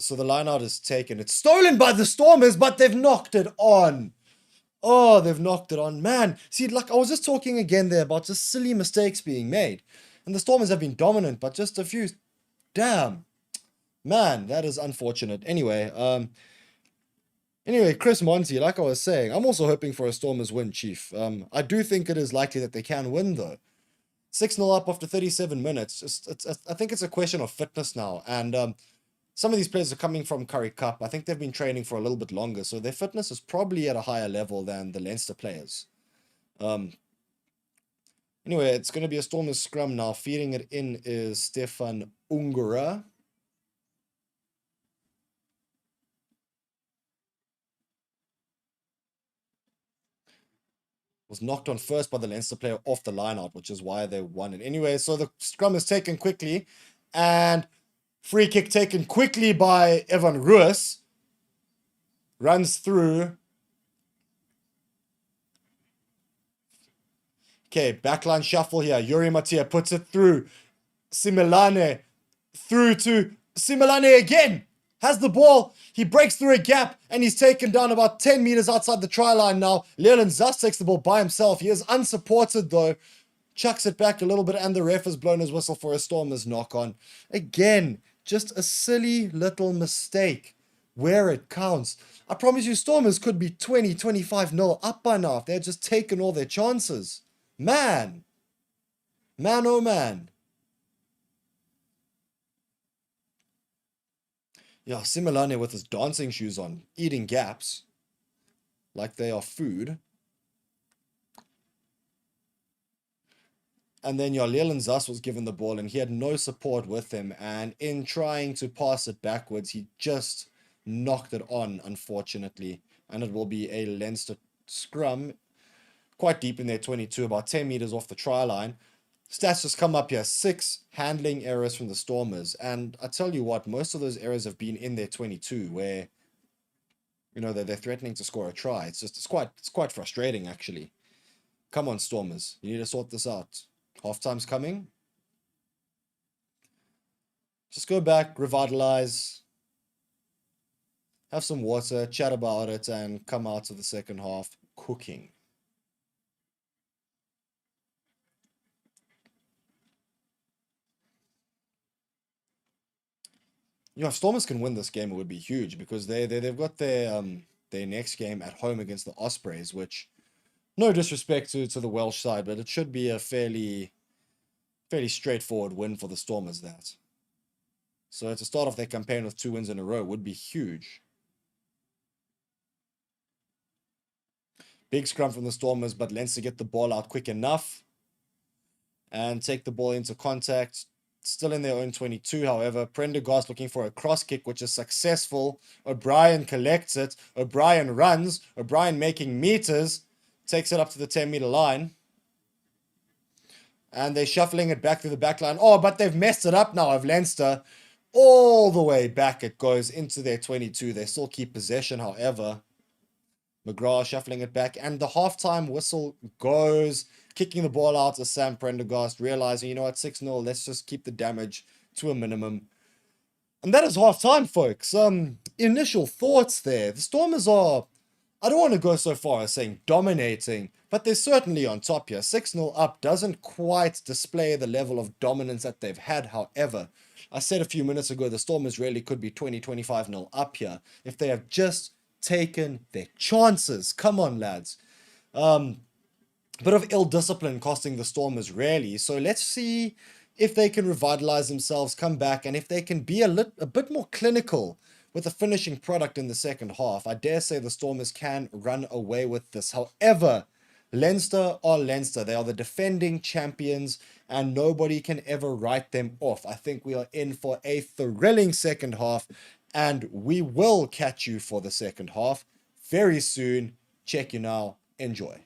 so the line out is taken. It's stolen by the Stormers, but they've knocked it on. Oh, they've knocked it on. Man, see, like I was just talking again there about just silly mistakes being made. And the Stormers have been dominant, but just a few. Damn. Man, that is unfortunate. Anyway, Chris Monty, like I was saying, I'm also hoping for a Stormers win, Chief. I do think it is likely that they can win, though. 6-0 up after 37 minutes. I think it's a question of fitness now. And some of these players are coming from Currie Cup. I think they've been training for a little bit longer, so their fitness is probably at a higher level than the Leinster players. Anyway, it's going to be a Stormers scrum now. Feeding it in is Stefan Ungura. Was knocked on first by the Leinster player off the line-out, which is why they won it. Anyway, so the scrum is taken quickly, and free kick taken quickly by Evan Ruis. Runs through. Okay, backline shuffle here. Yuri Matia puts it through. Similane. Through to Similane again. Has the ball. He breaks through a gap and he's taken down about 10 meters outside the try line now. Leland Zas takes the ball by himself. He is unsupported though. Chucks it back a little bit and the ref has blown his whistle for a Stormers knock on. Again, just a silly little mistake where it counts. I promise you, Stormers could be 20, 25-0 up by now if they had just taken all their chances. Man. Man, oh man. Yeah, Similane with his dancing shoes on, eating gaps like they are food. And then Leland Zas was given the ball and he had no support with him. And in trying to pass it backwards, he just knocked it on, unfortunately. And it will be a Leinster scrum quite deep in their 22, about 10 meters off the try line. Stats just come up here. 6 handling errors from the Stormers. And I tell you what, most of those errors have been in their 22 where, you know, they're threatening to score a try. It's quite frustrating, actually. Come on, Stormers. You need to sort this out. Halftime's coming. Just go back, revitalize, have some water, chat about it, and come out of the second half cooking. You know, if Stormers can win this game, it would be huge because they've got their next game at home against the Ospreys, which, no disrespect to the Welsh side, but it should be a fairly straightforward win for the Stormers. That. So to start off their campaign with 2 wins in a row would be huge. Big scrum from the Stormers, but Leinster get the ball out quick enough and take the ball into contact. Still in their own 22, however. Prendergast looking for a cross kick, which is successful. O'Brien collects it. O'Brien runs. O'Brien making meters. Takes it up to the 10-meter line. And they're shuffling it back to the back line. Oh, but they've messed it up now of Leinster. All the way back it goes into their 22. They still keep possession, however. McGrath shuffling it back. And the halftime whistle goes, kicking the ball out to Sam Prendergast, realizing, you know what, 6-0, let's just keep the damage to a minimum. And that is halftime, folks. Initial thoughts there. The Stormers are, I don't want to go so far as saying dominating, but they're certainly on top here. 6-0 up doesn't quite display the level of dominance that they've had, however. I said a few minutes ago, the Stormers really could be 20-25-0 up here if they have just taken their chances. Come on, lads. Bit of ill discipline costing the Stormers, really. So let's see if they can revitalize themselves, come back, and if they can be a bit more clinical with the finishing product in the second half. I dare say the Stormers can run away with this. However, Leinster are Leinster. They are the defending champions, and nobody can ever write them off. I think we are in for a thrilling second half, and we will catch you for the second half very soon. Check you now. Enjoy.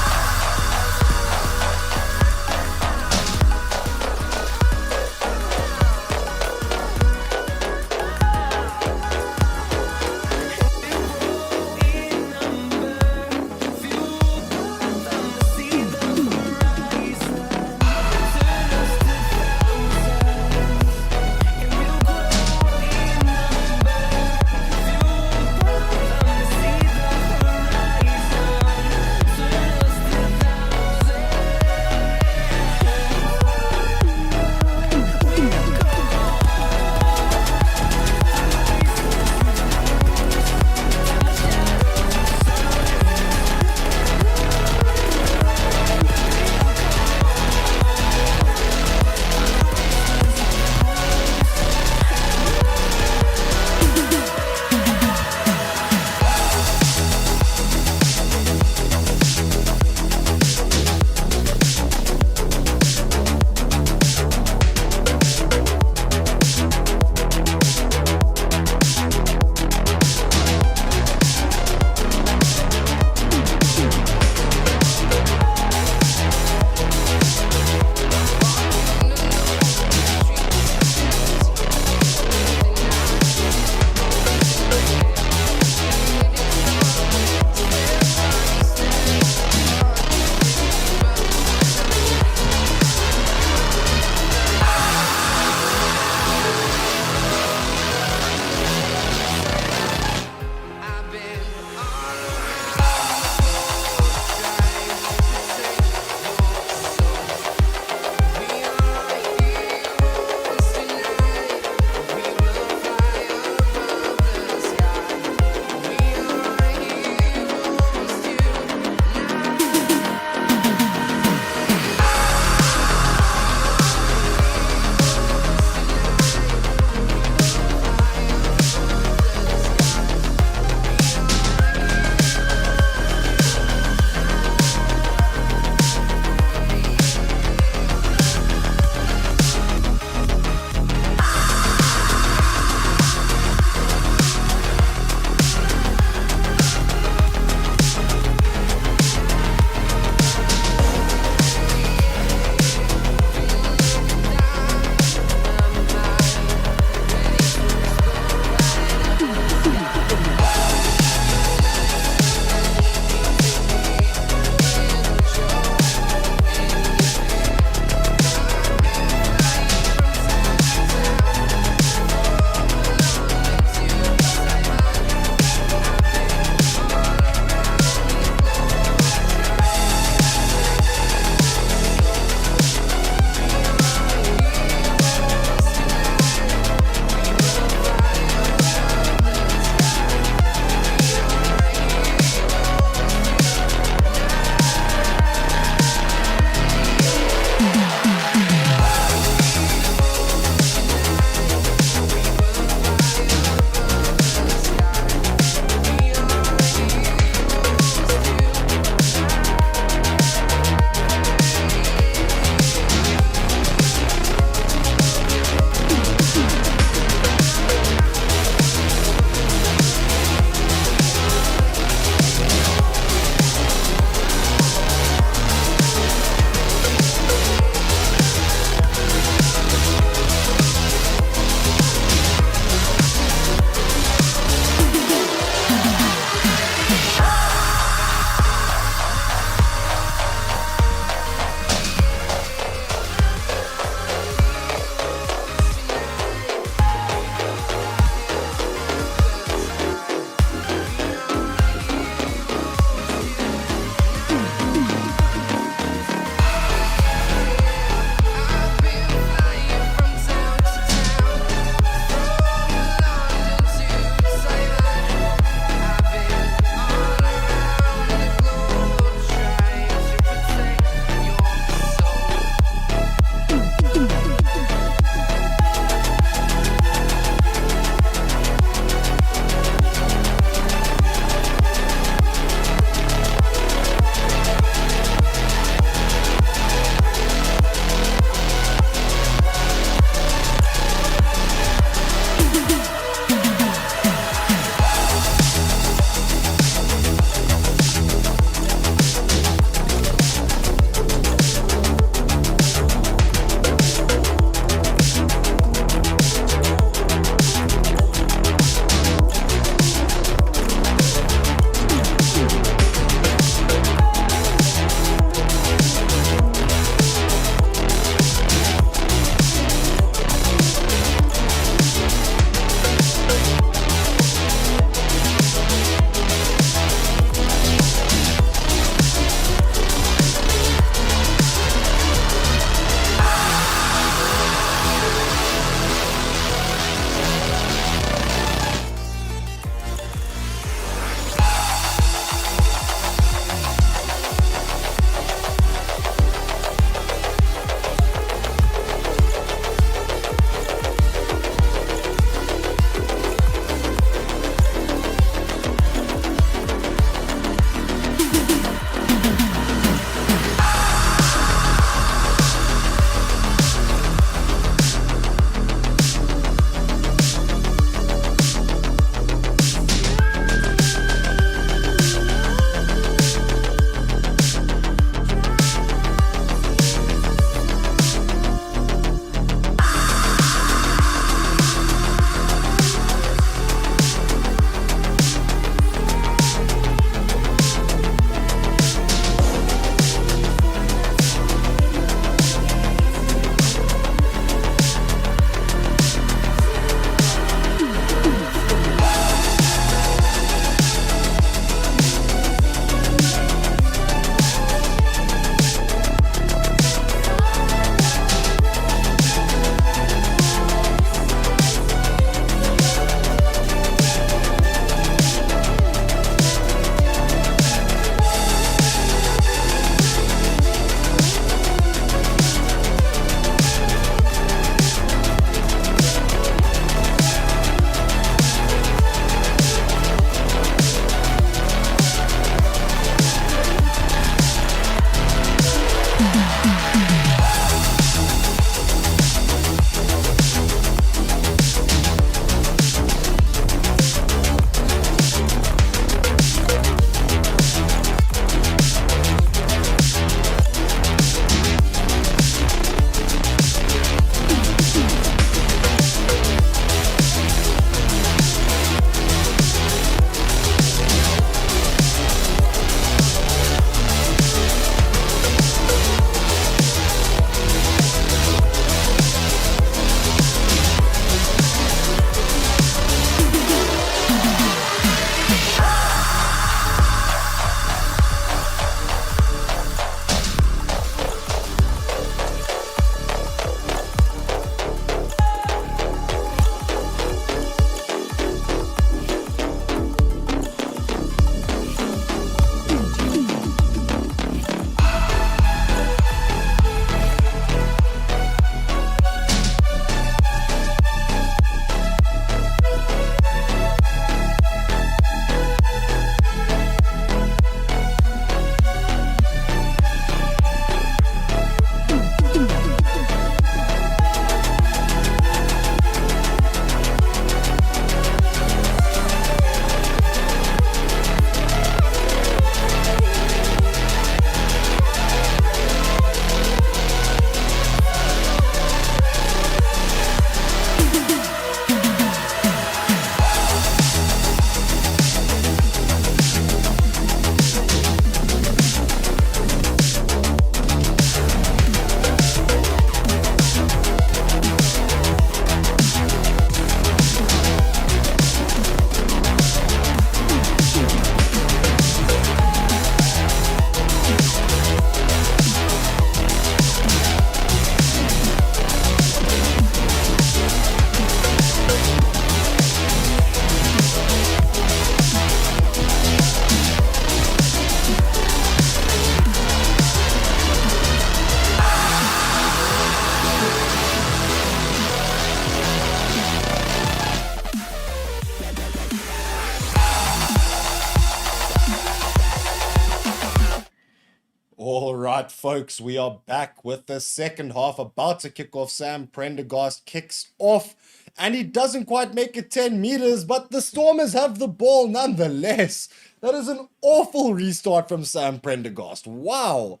Alright, folks, we are back with the second half, about to kick off. Sam Prendergast kicks off, and he doesn't quite make it 10 meters, but the Stormers have the ball nonetheless. That is an awful restart from Sam Prendergast. Wow.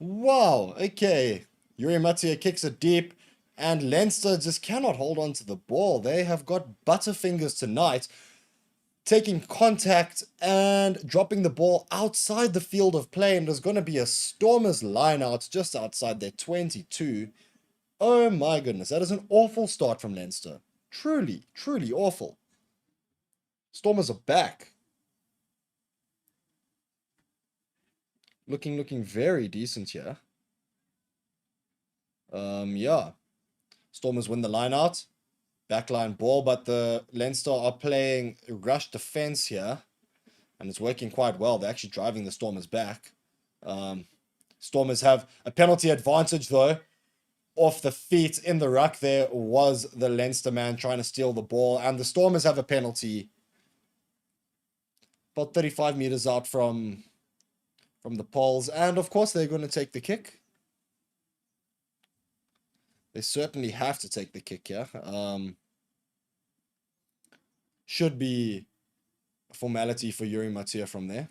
Wow. Okay. Yuri Matia kicks it deep, and Leinster just cannot hold on to the ball. They have got butterfingers tonight, taking contact and dropping the ball outside the field of play, and there's going to be a Stormers line out just outside their 22. Oh my goodness, that is an awful start from Leinster. Truly, truly awful. Stormers are back. Looking very decent here. Yeah. Stormers win the line out. Backline ball, but the Leinster are playing rush defense here, and it's working quite well. They're actually driving the Stormers back. Stormers have a penalty advantage, though. Off the feet in the ruck, there was the Leinster man trying to steal the ball, and the Stormers have a penalty about 35 meters out from the poles, and of course they're going to take the kick. They certainly have to take the kick here. Should be a formality for Yuri Matia from there.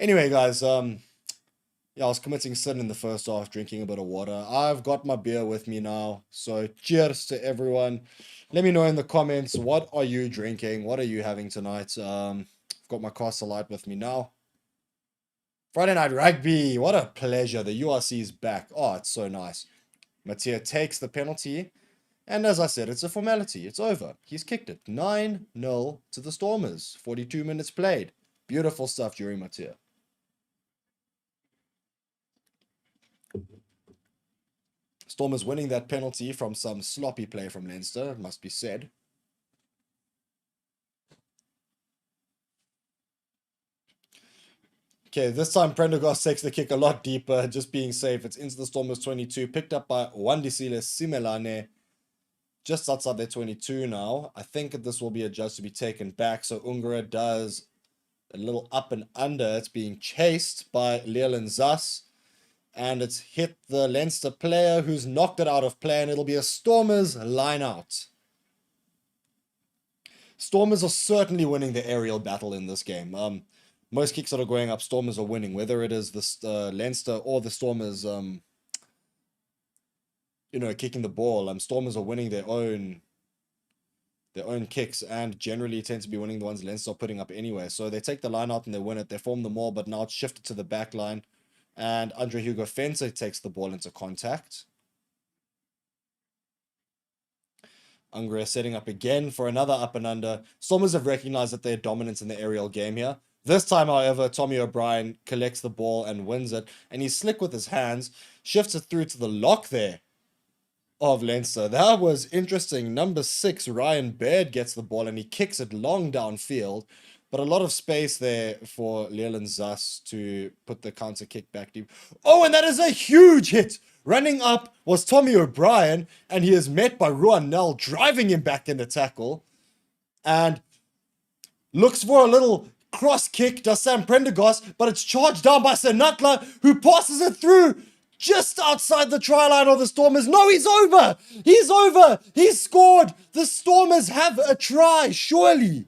Anyway, guys, yeah, I was committing sin in the first half, drinking a bit of water. I've got my beer with me now, so cheers to everyone. Let me know in the comments, what are you drinking? What are you having tonight? I've got my Castle Light with me now. Friday Night Rugby, what a pleasure. The URC is back. Oh, it's so nice. Matia takes the penalty, and as I said, it's a formality. It's over. He's kicked it. 9-0 to the Stormers. 42 minutes played. Beautiful stuff, Yuri Matia. Stormers winning that penalty from some sloppy play from Leinster, it must be said. Okay, this time Prendergast takes the kick a lot deeper, just being safe. It's into the Stormers 22, picked up by Wandisile Simelane, just outside their 22 now. I think this will be adjudged to be taken back, so Ungara does a little up and under. It's being chased by Leland Zas, and it's hit the Leinster player who's knocked it out of play, and it'll be a Stormers line out. Stormers are certainly winning the aerial battle in this game. Most kicks that are going up, Stormers are winning, whether it is the Leinster or the Stormers, kicking the ball. Stormers are winning their own kicks, and generally tend to be winning the ones Leinster are putting up anyway. So they take the line out and they win it. They form the maul, but now it's shifted to the back line, and Andre Hugo Fencer takes the ball into contact. Ungara setting up again for another up and under. Stormers have recognized that they're dominant in the aerial game here. This time, however, Tommy O'Brien collects the ball and wins it, and he's slick with his hands, shifts it through to the lock there of Leinster. That was interesting. Number 6, Ryan Baird, gets the ball, and he kicks it long downfield, but a lot of space there for Leland Zas to put the counter kick back deep. Oh, and that is a huge hit! Running up was Tommy O'Brien, and he is met by Ruan Nel, driving him back in the tackle, and looks for a little cross kick, does Sam Prendergast, but it's charged down by Senatla, who passes it through just outside the try line of the Stormers. No, he's over! He's over! He's scored! The Stormers have a try, surely.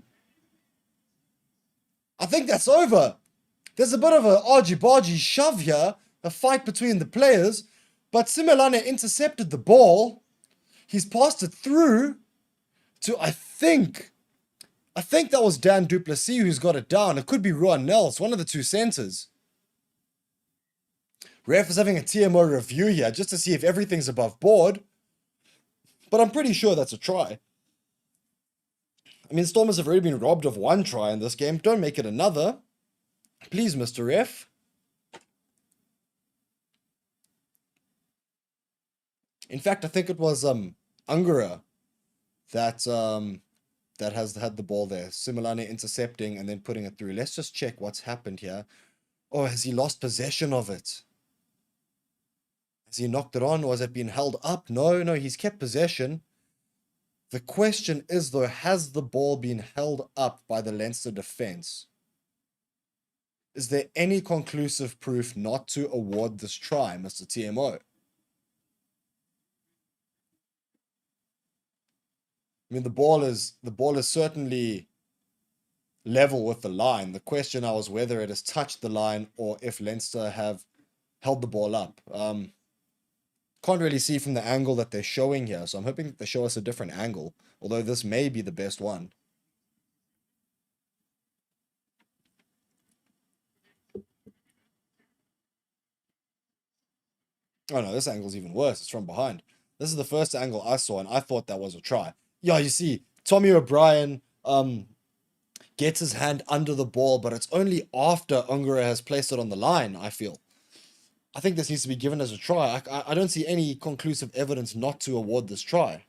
I think that's over. There's a bit of a argy-bargy shove here, a fight between the players, but Simelane intercepted the ball. He's passed it through to, I think that was Dan Duplessis who's got it down. It could be Ruan Nels, one of the two centers. Ref is having a TMO review here just to see if everything's above board, but I'm pretty sure that's a try. I mean, Stormers have already been robbed of one try in this game. Don't make it another. Please, Mr. Ref. In fact, I think it was Ungara that has had the ball there. Simelane intercepting and then putting it through. Let's just check what's happened here. Oh, has he lost possession of it? Has he knocked it on, or has it been held up? No, he's kept possession. The question is, though, has the ball been held up by the Leinster defense? Is there any conclusive proof not to award this try, Mr. TMO? I mean, the ball is certainly level with the line. The question now is whether it has touched the line or if Leinster have held the ball up. Can't really see from the angle that they're showing here, so I'm hoping that they show us a different angle, although this may be the best one. Oh no, this angle's even worse. It's from behind. This is the first angle I saw, and I thought that was a try. Yeah, you see, Tommy O'Brien gets his hand under the ball, but it's only after Ungara has placed it on the line, I feel. I think this needs to be given as a try. I don't see any conclusive evidence not to award this try.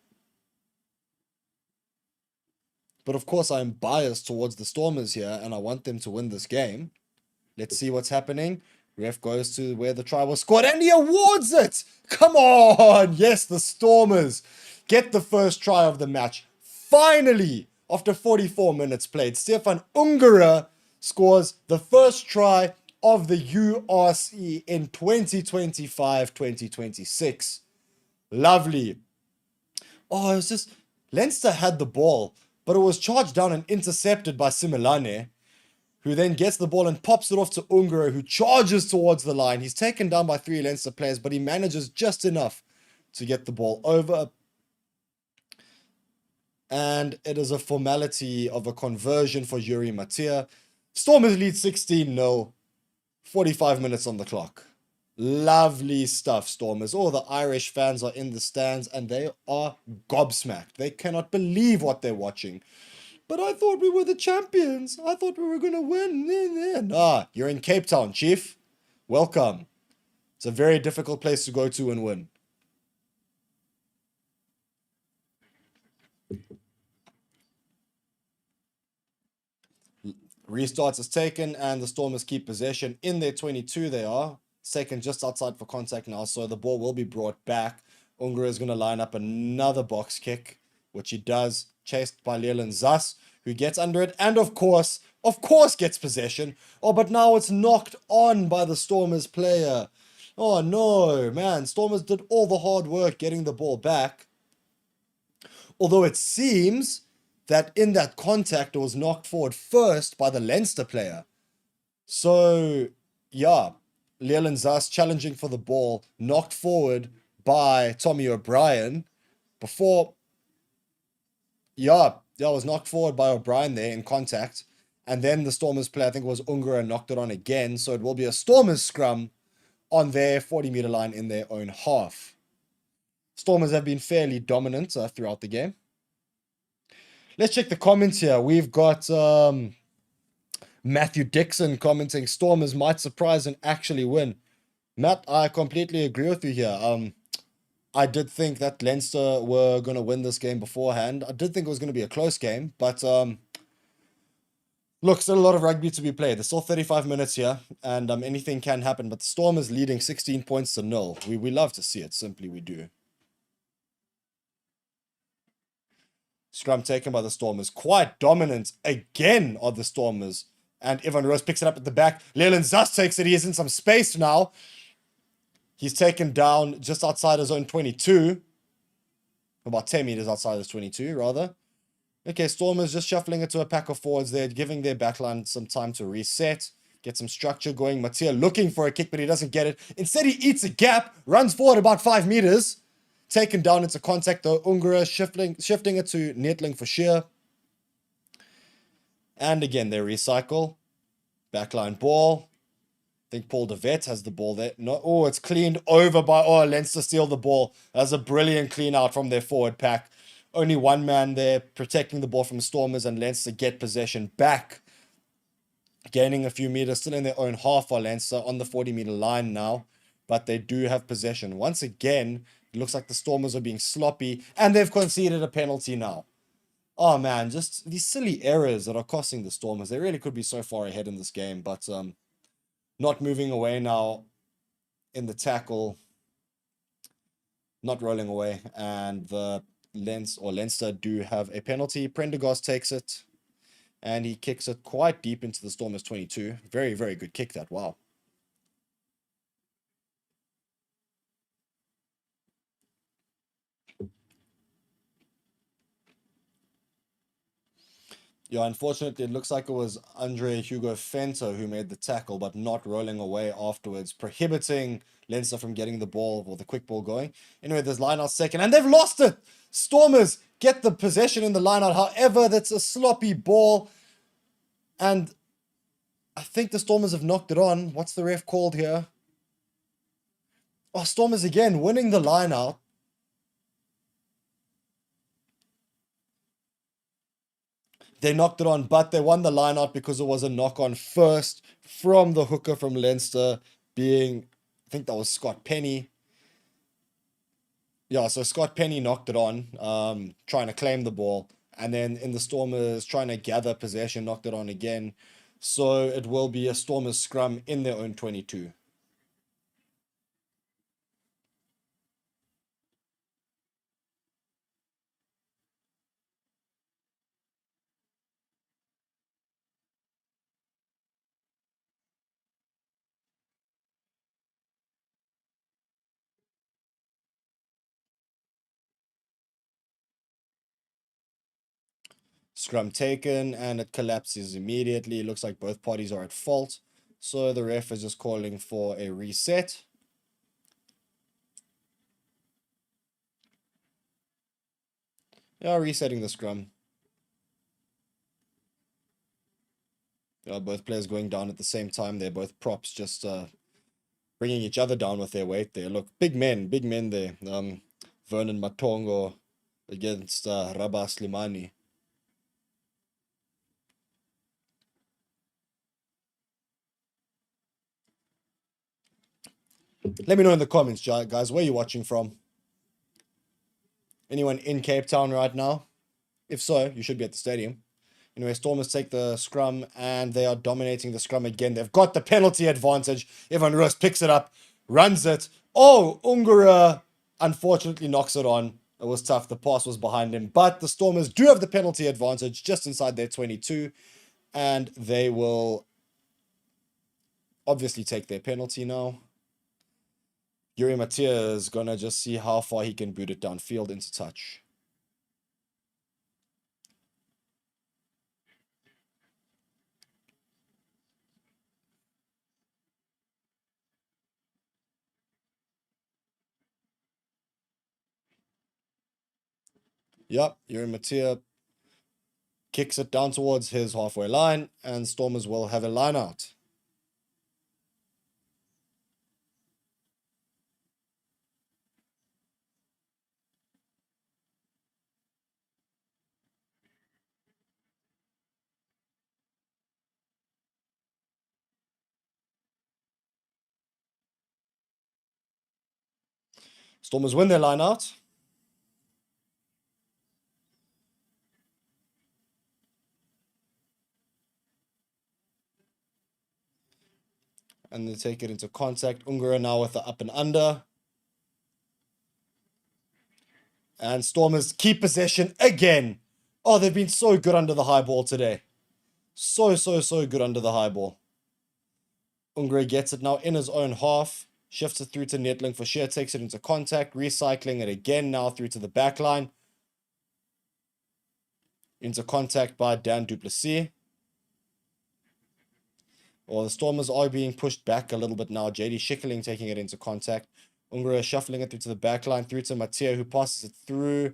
But of course, I'm biased towards the Stormers here, and I want them to win this game. Let's see what's happening. Ref goes to where the try was scored, and he awards it! Come on! Yes, the Stormers get the first try of the match. Finally, after 44 minutes played, Stefan Ungara scores the first try of the URC in 2025-2026. Lovely. Oh, it was just... Leinster had the ball, but it was charged down and intercepted by Similane, who then gets the ball and pops it off to Ungara, who charges towards the line. He's taken down by 3 Leinster players, but he manages just enough to get the ball over. And it is a formality of a conversion for Yuri Matia. Stormers lead 16-0, 45 minutes on the clock. Lovely stuff, Stormers. All the Irish fans are in the stands, and they are gobsmacked. They cannot believe what they're watching. But I thought we were the champions. I thought we were going to win. Nah, you're in Cape Town, Chief. Welcome. It's a very difficult place to go to and win. Restarts is taken, and the Stormers keep possession. In their 22, they are. Taken just outside for contact now, so the ball will be brought back. Ungara is going to line up another box kick, which he does, chased by Leland Zas, who gets under it, and of course gets possession. Oh, but now it's knocked on by the Stormers player. Oh no, man. Stormers did all the hard work getting the ball back. Although it seems that in that contact, it was knocked forward first by the Leinster player. So, yeah, Leland Zas challenging for the ball, knocked forward by Tommy O'Brien before... Yeah, was knocked forward by O'Brien there in contact. And then the Stormers player, I think it was Ungara, knocked it on again. So it will be a Stormers scrum on their 40-meter line in their own half. Stormers have been fairly dominant throughout the game. Let's check the comments here. We've got Matthew Dixon commenting, Stormers might surprise and actually win. Matt, I completely agree with you here. I did think that Leinster were going to win this game beforehand. I did think it was going to be a close game, but look, still a lot of rugby to be played. There's still 35 minutes here, and anything can happen, but the Stormers leading 16 points to 0. We love to see it, simply we do. Scrum taken by the Stormers. Quite dominant again of the Stormers. And Ivan Rose picks it up at the back. Leland Zas takes it. He is in some space now. He's taken down just outside his own 22. About 10 meters outside his 22, rather. Okay, Stormers just shuffling it to a pack of forwards there, giving their backline some time to reset. Get some structure going. Matia looking for a kick, but he doesn't get it. Instead, he eats a gap, runs forward about 5 meters. Taken down into contact, though. Ungara shifting it to Nettling for sheer. And again, they recycle. Backline ball. I think Paul de Vet has the ball there. No, oh, it's cleaned over by... Oh, Leinster steal the ball. That's a brilliant clean out from their forward pack. Only one man there protecting the ball from Stormers, and Leinster get possession back. Gaining a few meters, still in their own half for Leinster on the 40-meter line now. But they do have possession. Once again, it looks like the Stormers are being sloppy, and they've conceded a penalty now. Oh, man, just these silly errors that are costing the Stormers. They really could be so far ahead in this game, but not moving away now in the tackle. Not rolling away, and the Leinster do have a penalty. Prendergast takes it. And he kicks it quite deep into the Stormers 22. Very, very good kick that. Wow. Yeah, unfortunately, it looks like it was Andre Hugo Fento who made the tackle, but not rolling away afterwards, prohibiting Leinster from getting the ball or the quick ball going. Anyway, there's line out second, and they've lost it. Stormers get the possession in the line out. However, that's a sloppy ball, and I think the Stormers have knocked it on. What's the ref called here? Oh, Stormers again winning the line out. They knocked it on, but they won the line out because it was a knock on first from the hooker from Leinster, being, I think that was Scott Penny. Yeah, so Scott Penny knocked it on, trying to claim the ball. And then in the Stormers trying to gather possession, knocked it on again. So it will be a Stormers scrum in their own 22. Scrum taken, and it collapses immediately. It looks like both parties are at fault. So the ref is just calling for a reset. Yeah, resetting the scrum. Both players going down at the same time. They're both props, just bringing each other down with their weight there. Look, big men there. Vernon Matongo against Rabah Slimani. Let me know in the comments, guys, where you watching from. Anyone in Cape Town right now? If so, you should be at the stadium. Anyway, Stormers take the scrum, and they are dominating the scrum again. They've got the penalty advantage. Evan Roos picks it up, runs it. Oh, Ungara unfortunately knocks it on. It was tough. The pass was behind him. But the Stormers do have the penalty advantage just inside their 22. And they will obviously take their penalty now. Yuri Mattia is going to just see how far he can boot it downfield into touch. Yep, Yuri Mattia kicks it down towards his halfway line, and Stormers will have a line out. Stormers win their line out. And they take it into contact. Ungara now with the up and under. And Stormers keep possession again. Oh, they've been so good under the high ball today. So good under the high ball. Ungara gets it now in his own half. Shifts it through to Netling for Sheer. Takes it into contact. Recycling it again now through to the back line. Into contact by Dan Duplessis. Well, the Stormers are being pushed back a little bit now. JD Schickerling taking it into contact. Ungara shuffling it through to the back line, through to Mattia, who passes it through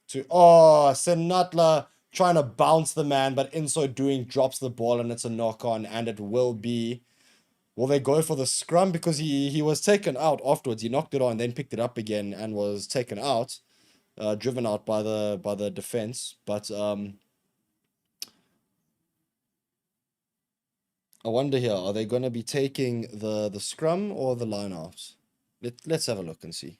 to, oh, Senatla trying to bounce the man, but in so doing drops the ball, and it's a knock on, and it will be, will they go for the scrum? Because he was taken out afterwards. He knocked it on, then picked it up again and was taken out, driven out by the defense. But I wonder here, are they going to be taking the scrum or the line out? Let's have a look and see.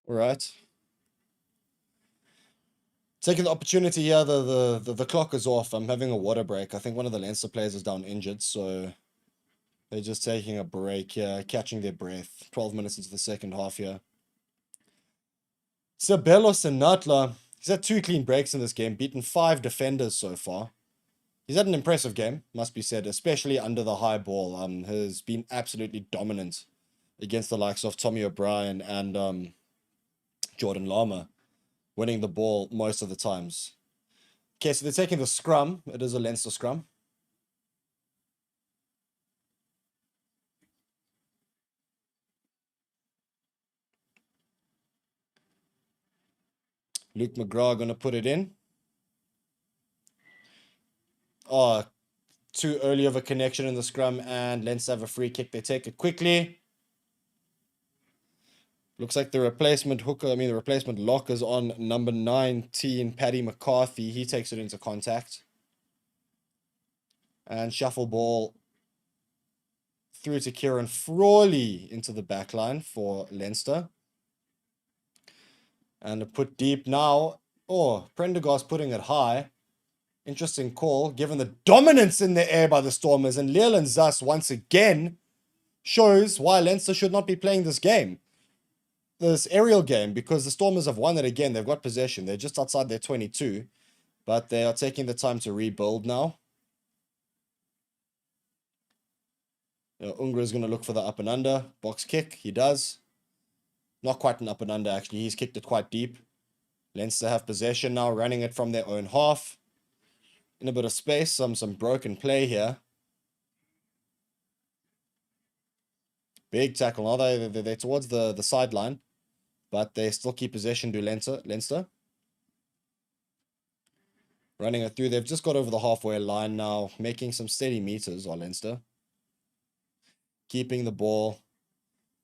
All right. Taking the opportunity here, the clock is off. I'm having a water break. I think one of the Leinster players is down injured, so they're just taking a break here, catching their breath. 12 minutes into the second half here. Sabelo Senatla, he's had 2 clean breaks in this game, beaten 5 defenders so far. He's had an impressive game, must be said, especially under the high ball. Has been absolutely dominant against the likes of Tommy O'Brien and Jordan Lama, winning the ball most of the times. Okay, so they're taking the scrum. It is a Leinster scrum. Luke McGrath going to put it in. Oh, too early of a connection in the scrum, and Leinster have a free kick. They take it quickly. Looks like the replacement hooker, the replacement lock is on number 19, Paddy McCarthy. He takes it into contact. And shuffle ball through to Kieran Frawley into the back line for Leinster. And a put deep now. Oh, Prendergast putting it high. Interesting call, given the dominance in the air by the Stormers. And Leland Zas, once again, shows why Leinster should not be playing this game. This aerial game, because the Stormers have won it again. They've got possession. They're just outside their 22. But they are taking the time to rebuild now. Ungra is going to look for the up and under. Box kick. He does. Not quite an up and under, actually. He's kicked it quite deep. Leinster have possession now, running it from their own half. In a bit of space, some broken play here. Big tackle. Now they're towards the sideline, but they still keep possession to Leinster. Running it through. They've just got over the halfway line now, making some steady meters on Leinster. Keeping the ball.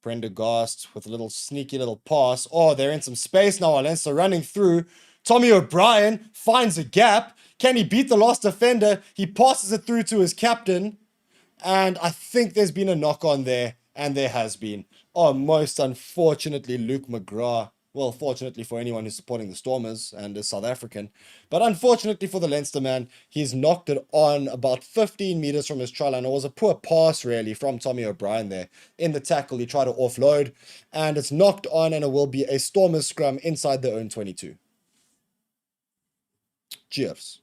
Prendergast with a little sneaky little pass. Oh, they're in some space now. Leinster running through. Tommy O'Brien finds a gap. Can he beat the last defender? He passes it through to his captain. And I think there's been a knock on there. And there has been. Oh, most unfortunately, Luke McGrath. Well, fortunately for anyone who's supporting the Stormers and is South African. But unfortunately for the Leinster man, he's knocked it on about 15 meters from his try line. It was a poor pass, really, from Tommy O'Brien there. In the tackle, he tried to offload. And it's knocked on, and it will be a Stormers scrum inside their own 22. Cheers.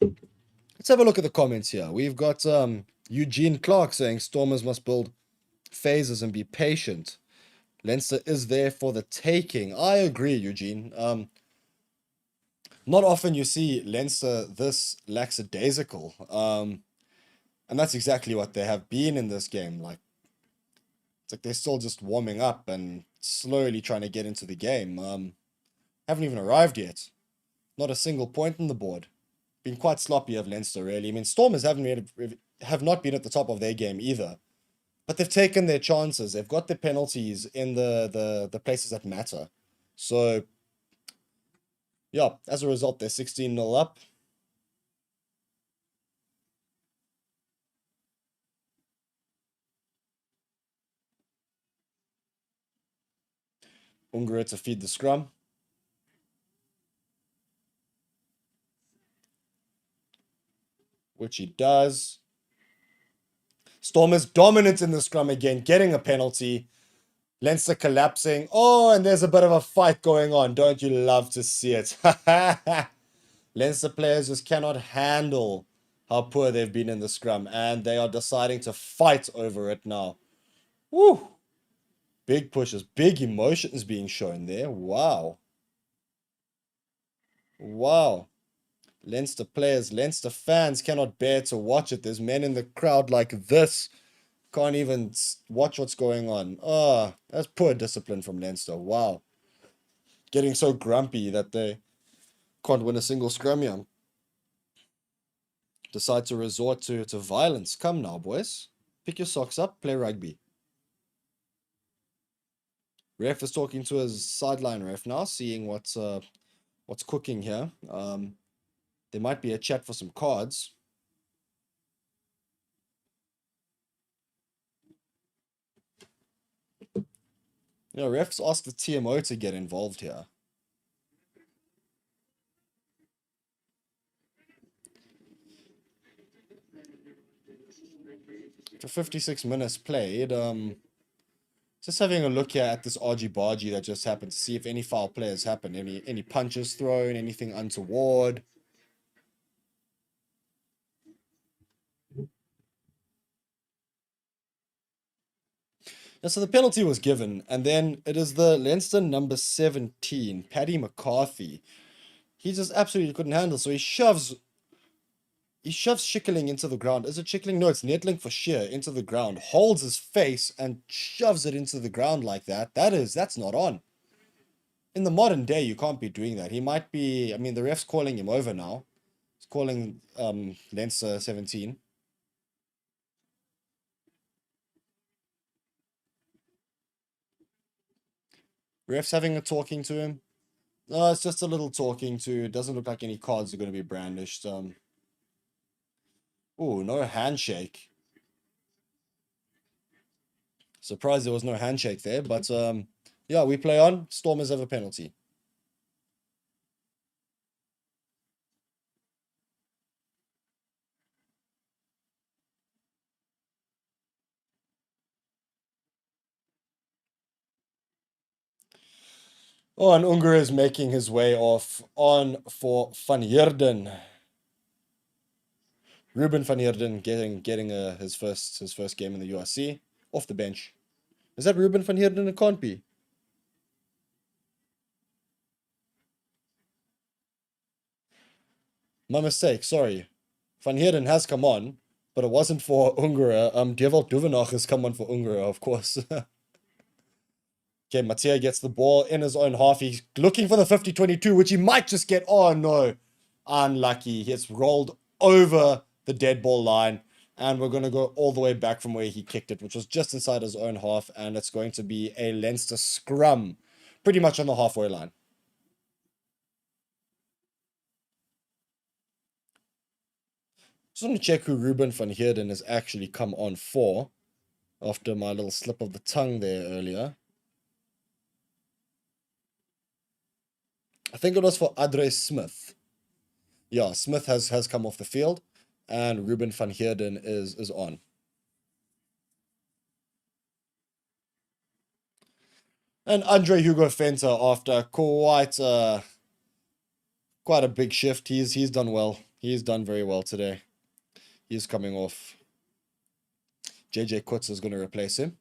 Let's have a look at the comments here. We've got Eugene Clark saying Stormers must build phases and be patient. Leinster is there for the taking. I agree, Eugene. Not often you see Leinster this lackadaisical. And that's exactly what they have been in this game. It's like they're still just warming up and slowly trying to get into the game. Haven't even arrived yet. Not a single point on the board. Been quite sloppy of Leinster, really. Stormers have not been at the top of their game either. But they've taken their chances. They've got the penalties in the places that matter. So, yeah, as a result, they're 16-0 up. Ungra to feed the scrum. Which he does. Stormers dominant in the scrum again, getting a penalty. Leinster collapsing. Oh, and there's a bit of a fight going on. Don't you love to see it? Leinster players just cannot handle how poor they've been in the scrum, and they are deciding to fight over it now. Woo! Big pushes, big emotions being shown there. Wow. Wow. Leinster players, Leinster fans cannot bear to watch it. There's men in the crowd like this. Can't even watch what's going on. Oh, that's poor discipline from Leinster. Wow. Getting so grumpy that they can't win a single scrum here. Decide to resort to violence. Come now, boys. Pick your socks up, play rugby. Ref is talking to his sideline ref now, seeing what's cooking here. There might be a chat for some cards. Yeah, refs asked the TMO to get involved here. For 56 minutes played, just having a look here at this argy-bargy that just happened to see if any foul players happened, any punches thrown, anything untoward. Yeah, so the penalty was given, and then it is the Leinster number 17, Paddy McCarthy. He just absolutely couldn't handle, so he shoves Schickerling into the ground. Is it Schickerling? No, it's Netling for sheer into the ground. Holds his face and shoves it into the ground like that. That's not on. In the modern day, you can't be doing that. He might be, I mean, the ref's calling him over now. He's calling Leinster 17. Ref's having a talking to him. No, it's just a little talking to. It doesn't look like any cards are going to be brandished. Oh, no handshake. Surprised there was no handshake there, but yeah, we play on. Stormers have a penalty. Oh, and Unger is making his way off on for Van Heerden. Ruben Van Heerden getting his first game in the URC off the bench. Is that Ruben Van Heerden? It can't be. My mistake. Sorry. Van Heerden has come on, but it wasn't for Unger. Deval Duvenach has come on for Unger, of course. Okay, Mattia gets the ball in his own half. He's looking for the 50-22, which he might just get. Oh, no. Unlucky. He gets rolled over the dead ball line. And we're going to go all the way back from where he kicked it, which was just inside his own half. And it's going to be a Leinster scrum, pretty much on the halfway line. Just want to check who Ruben van Heerden has actually come on for after my little slip of the tongue there earlier. I think it was for Adre Smith. Yeah, Smith has come off the field, and Ruben van Heerden is on. And Andre Hugo Venter, after quite a big shift, he's done well. He's done very well today. He's coming off. JJ Kutz is going to replace him.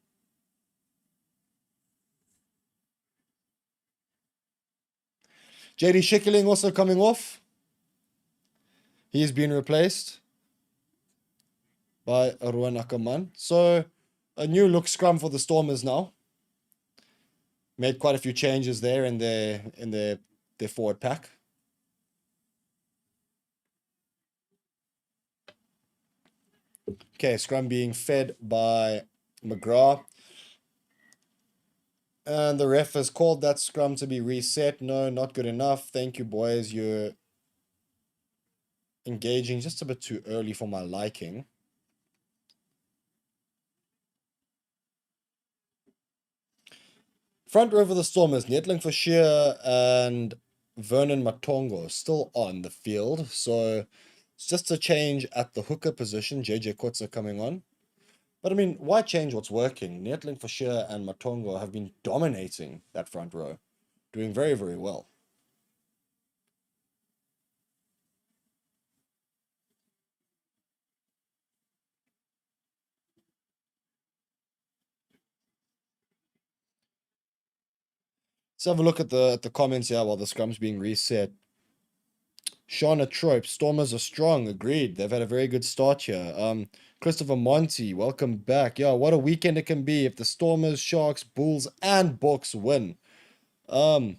JD Schickerling also coming off. He's been replaced by Ruan Ackerman. So a new look scrum for the Stormers now. Made quite a few changes there in their forward pack. Okay, scrum being fed by McGrath. And the ref has called that scrum to be reset. No, not good enough. Thank you, boys. You're engaging just a bit too early for my liking. Front row for the Stormers, Netling for sheer and Vernon Matongo still on the field. So it's just a change at the hooker position. JJ Kotze coming on. But I mean, why change what's working? Netling for sheer and Matongo have been dominating that front row. Doing very, very well. Let's have a look at the comments here while the scrum's being reset. Shauna Trope, Stormers are strong. Agreed. They've had a very good start here. Christopher Monty, welcome back. Yeah, what a weekend it can be if the Stormers, Sharks, Bulls, and Bucks win. Yeah,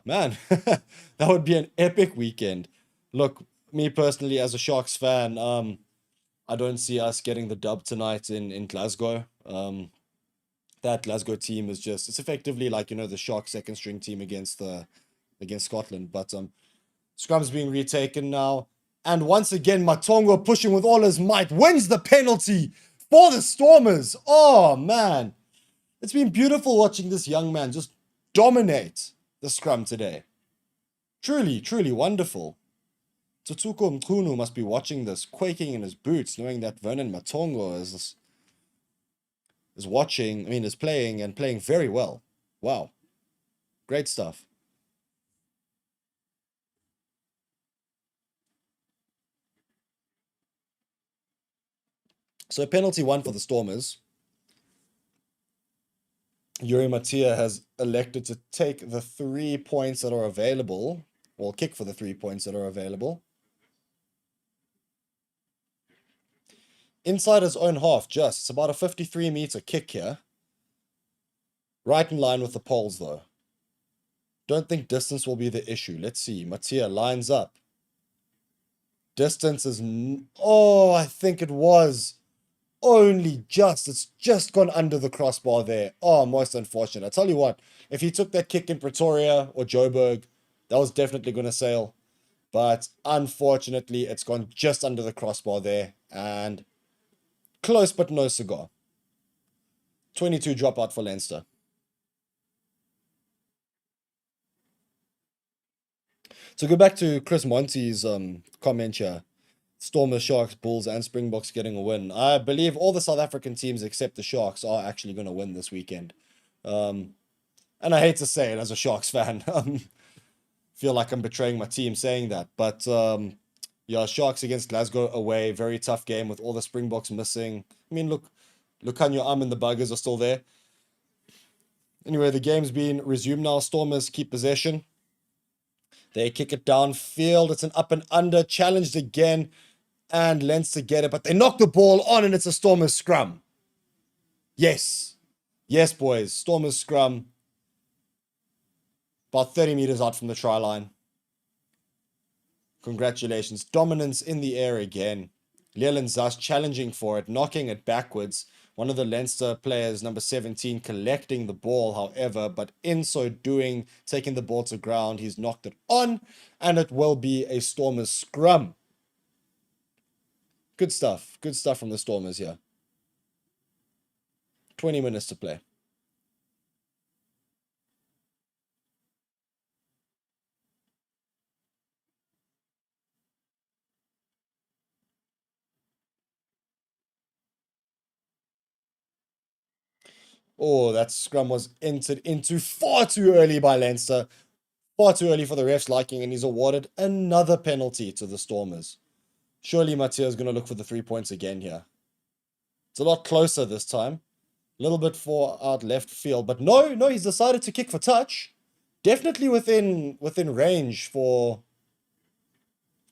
man, that would be an epic weekend. Look, me personally, as a Sharks fan, I don't see us getting the dub tonight in Glasgow. That Glasgow team is it's effectively like, the Sharks second string team against Scotland. But scrum's being retaken now. And once again, Matongo pushing with all his might wins the penalty for the Stormers. Oh, man. It's been beautiful watching this young man just dominate the scrum today. Truly, truly wonderful. Tsutsuko Mkunu must be watching this, quaking in his boots, knowing that Vernon Matongo is playing and playing very well. Wow. Great stuff. So penalty one for the Stormers. Yuri Matia has elected to take the 3 points that are available, or kick for the 3 points that are available. Inside his own half, just. It's about a 53-meter kick here. Right in line with the poles, though. Don't think distance will be the issue. Let's see. Matia lines up. Distance is... Oh, I think it was only just. It's just gone under the crossbar there. Oh, most unfortunate. I tell you what, if he took that kick in Pretoria or Joburg, that was definitely going to sail. But unfortunately, it's gone just under the crossbar there. And close but no cigar. 22 dropout for Leinster. So go back to Chris Monty's comment here. Stormers, Sharks, Bulls, and Springboks getting a win. I believe all the South African teams except the Sharks are actually going to win this weekend. And I hate to say it as a Sharks fan. Feel like I'm betraying my team saying that. But yeah, Sharks against Glasgow away. Very tough game with all the Springboks missing. I mean, look, Lucanio and the Buggers are still there. Anyway, the game's been resumed now. Stormers keep possession. They kick it downfield. It's an up and under. Challenged again. And Leinster get it. But they knock the ball on and it's a Stormers scrum. Yes. Yes, boys. Stormers scrum. About 30 meters out from the try line. Congratulations. Dominance in the air again. Leland Zas challenging for it. Knocking it backwards. One of the Leinster players, number 17, collecting the ball, however, but in so doing, taking the ball to ground, he's knocked it on, and it will be a Stormers scrum. Good stuff. Good stuff from the Stormers here. 20 minutes to play. Oh, that scrum was entered into far too early by Leinster. Far too early for the ref's liking, and he's awarded another penalty to the Stormers. Surely Matia is going to look for the 3 points again here. It's a lot closer this time. A little bit for out left field. But no, he's decided to kick for touch. Definitely within range for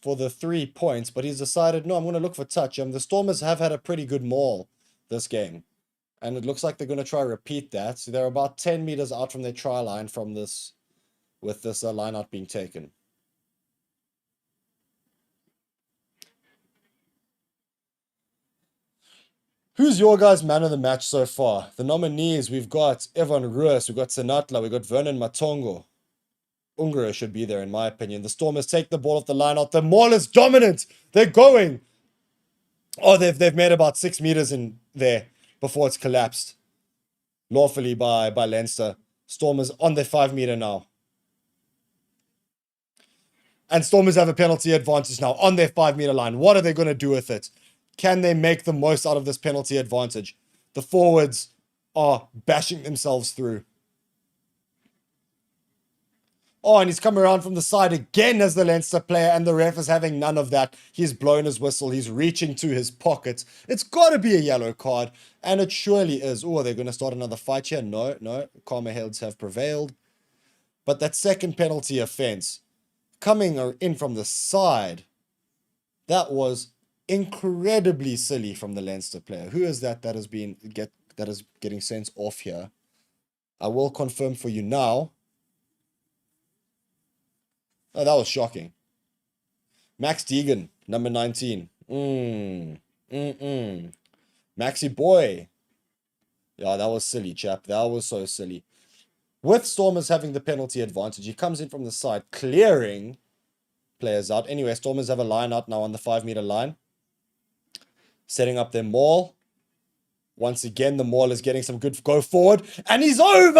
the 3 points. But he's decided, no, I'm going to look for touch. The Stormers have had a pretty good maul this game. And it looks like they're going to try to repeat that. So they're about 10 meters out from their try line from this, with this line out being taken. Who's your guys' man of the match so far? The nominees, we've got Evan Ruas, we've got Senatla, we've got Vernon Matongo. Ungra should be there, in my opinion. The Stormers take the ball off the line out. The maul is dominant. They're going. Oh, they've made about 6 meters in there before it's collapsed. Lawfully by Leinster. Stormers on their 5 meter now. And Stormers have a penalty advantage now on their 5 meter line. What are they going to do with it? Can they make the most out of this penalty advantage? The forwards are bashing themselves through. Oh, and he's come around from the side again as the Leinster player, and the ref is having none of that. He's blown his whistle. He's reaching to his pockets. It's got to be a yellow card, and it surely is. Oh, they're going to start another fight here? No. Calmer heads have prevailed. But that second penalty offense, coming in from the side, that was incredibly silly from the Leinster player. Who is that is getting sent off here? I will confirm for you now. Oh, that was shocking. Max Deegan, number 19. Maxi boy. Yeah, that was silly, chap. That was so silly. With Stormers having the penalty advantage, he comes in from the side, clearing players out. Anyway, Stormers have a line out now on the 5 meter line. Setting up their maul. Once again, the Maul is getting some good go forward, and he's over!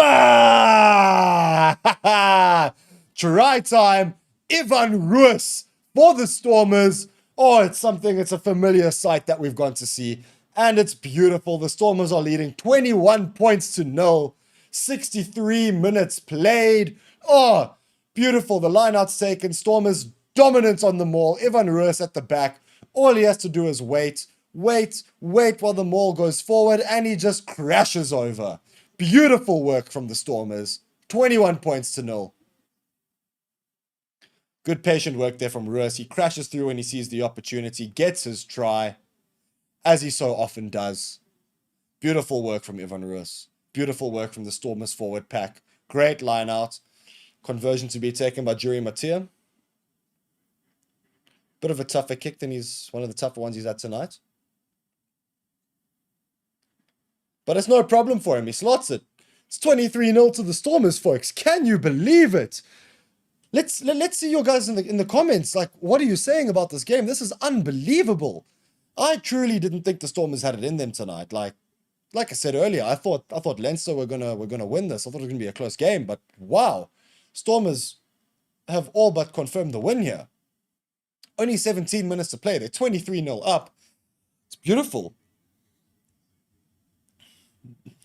Try time, Ivan Roos for the Stormers. Oh, it's something, it's a familiar sight that we've gone to see, and it's beautiful. The Stormers are leading 21 points to 0, 63 minutes played. Oh, beautiful. The lineout's taken, Stormers dominant on the Maul, Ivan Roos at the back. All he has to do is wait while the Maul goes forward, and he just crashes over. Beautiful work from the Stormers. 21 points to 0. Good patient work there from Roos. He crashes through when he sees the opportunity, gets his try, as he so often does. Beautiful work from Ivan Roos. Beautiful work from the Stormers forward pack. Great line out. Conversion to be taken by Juri Mattia. Bit of a tougher kick than one of the tougher ones he's had tonight. But it's no problem for him. He slots it. It's 23-0 to the Stormers, folks. Can you believe it? Let's see your guys in the comments. Like, what are you saying about this game? This is unbelievable. I truly didn't think the Stormers had it in them tonight. Like I said earlier, I thought Leinster were gonna win this. I thought it was gonna be a close game, but wow, Stormers have all but confirmed the win here. Only 17 minutes to play. They're 23-0 up. It's beautiful.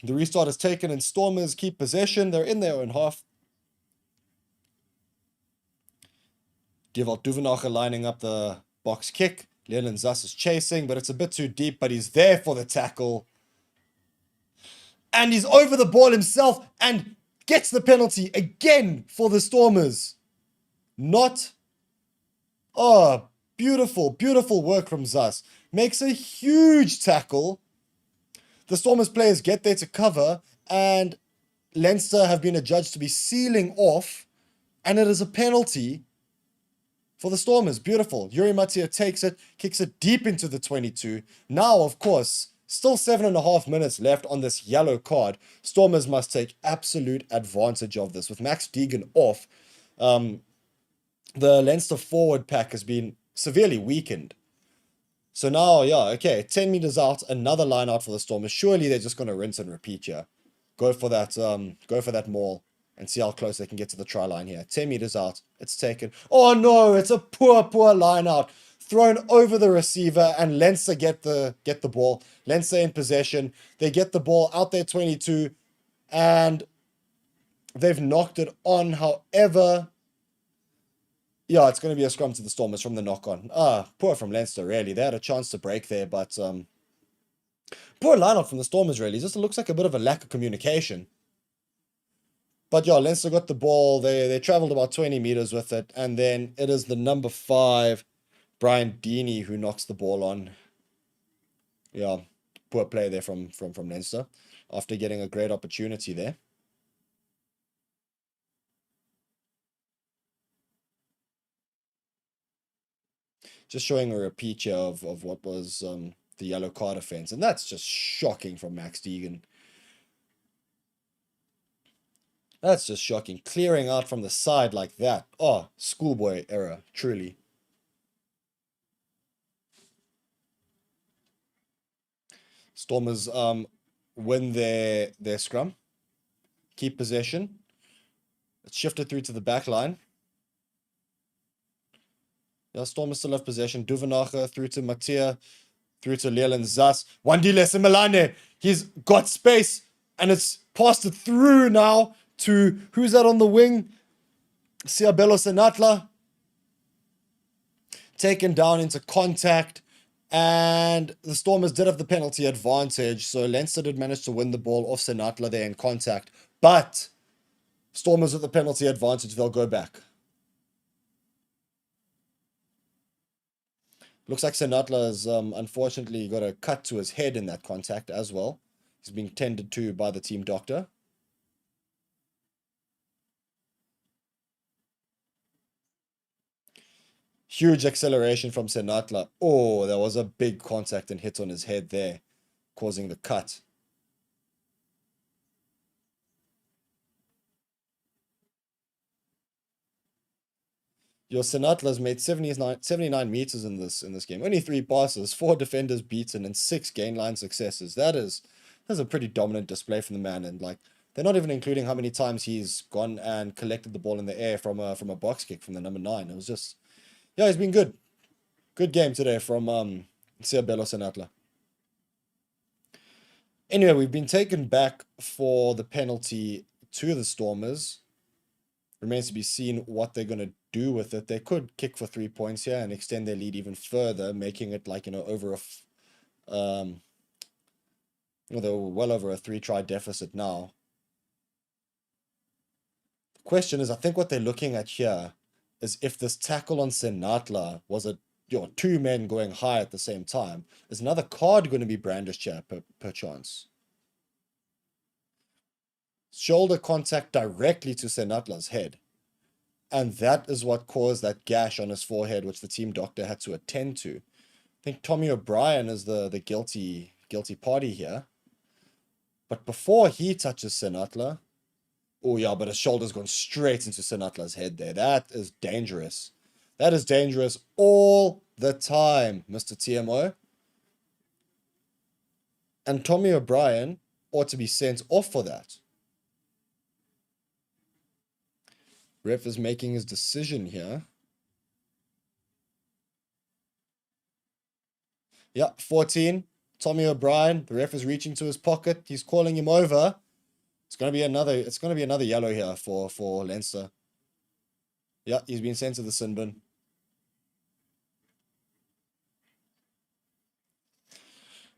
The restart is taken and Stormers keep possession. They're in their own half. Gewald Duvenacher lining up the box kick. Leland Zuss is chasing, but it's a bit too deep, but he's there for the tackle. And he's over the ball himself and gets the penalty again for the Stormers. Oh, beautiful work from Zuss. Makes a huge tackle. The Stormers players get there to cover, and Leinster have been adjudged to be sealing off, and it is a penalty for the Stormers. Beautiful. Juri Mattia takes it, kicks it deep into the 22. Now, of course, still 7.5 minutes left on this yellow card. Stormers must take absolute advantage of this. With Max Deegan off, the Leinster forward pack has been severely weakened. So now, yeah, okay, 10 meters out, another line out for the Stormers. Surely they're just going to rinse and repeat here. Go for that maul and see how close they can get to the try line here. 10 meters out, it's taken. Oh no, it's a poor line out. Thrown over the receiver, and Leinster get the ball. Leinster in possession. They get the ball out there 22, and they've knocked it on. However, yeah, it's going to be a scrum to the Stormers from the knock-on. Poor from Leinster, really. They had a chance to break there, but poor lineup from the Stormers, really. Just looks like a bit of a lack of communication. But yeah, Leinster got the ball. They traveled about 20 meters with it, and then it is the number 5, Brian Deeney, who knocks the ball on. Yeah, poor play there from Leinster after getting a great opportunity there. Just showing a repeat here of what was the yellow card offense. And that's just shocking from Max Deegan. That's just shocking. Clearing out from the side like that. Oh, schoolboy error, truly. Stormers win their scrum. Keep possession. It's shifted through to the back line. Yeah, Stormers still have possession. Duvenacher through to Mattia, through to Leland Zuss. Wandile Simelane. He's got space, and it's passed it through now to, who's that on the wing? Siabelo Senatla. Taken down into contact, and the Stormers did have the penalty advantage, so Leinster did manage to win the ball off Senatla there in contact. But Stormers with the penalty advantage, they'll go back. Looks like Senatla has unfortunately got a cut to his head in that contact as well. He's being tended to by the team doctor. Huge acceleration from Senatla. Oh, there was a big contact and hit on his head there, causing the cut. Your Senatla's made 79 meters in this game. Only 3 passes, 4 defenders beaten, and 6 gain line successes. That is That's a pretty dominant display from the man, and like they're not even including how many times he's gone and collected the ball in the air from a box kick from the number 9. It was just, yeah, he's been good. Good game today from Seabelo Senatla. Anyway, we've been taken back for the penalty to the Stormers. Remains to be seen what they're going to do with it. They could kick for 3 points here and extend their lead even further, making it like, over well, they're well over a 3-try deficit now. The question is, I think what they're looking at here is if this tackle on Senatla was a 2 men going high at the same time, is another card going to be brandished here per chance? Shoulder contact directly to Senatla's head. And that is what caused that gash on his forehead, which the team doctor had to attend to. I think Tommy O'Brien is the guilty party here. But before he touches Senatla, oh yeah, but his shoulder's gone straight into Senatla's head there. That is dangerous. That is dangerous all the time, Mr. TMO. And Tommy O'Brien ought to be sent off for that. Ref is making his decision here. Yeah, 14. Tommy O'Brien. The ref is reaching to his pocket. He's calling him over. It's gonna be another yellow here for Leinster. Yeah, he's been sent to the sin bin.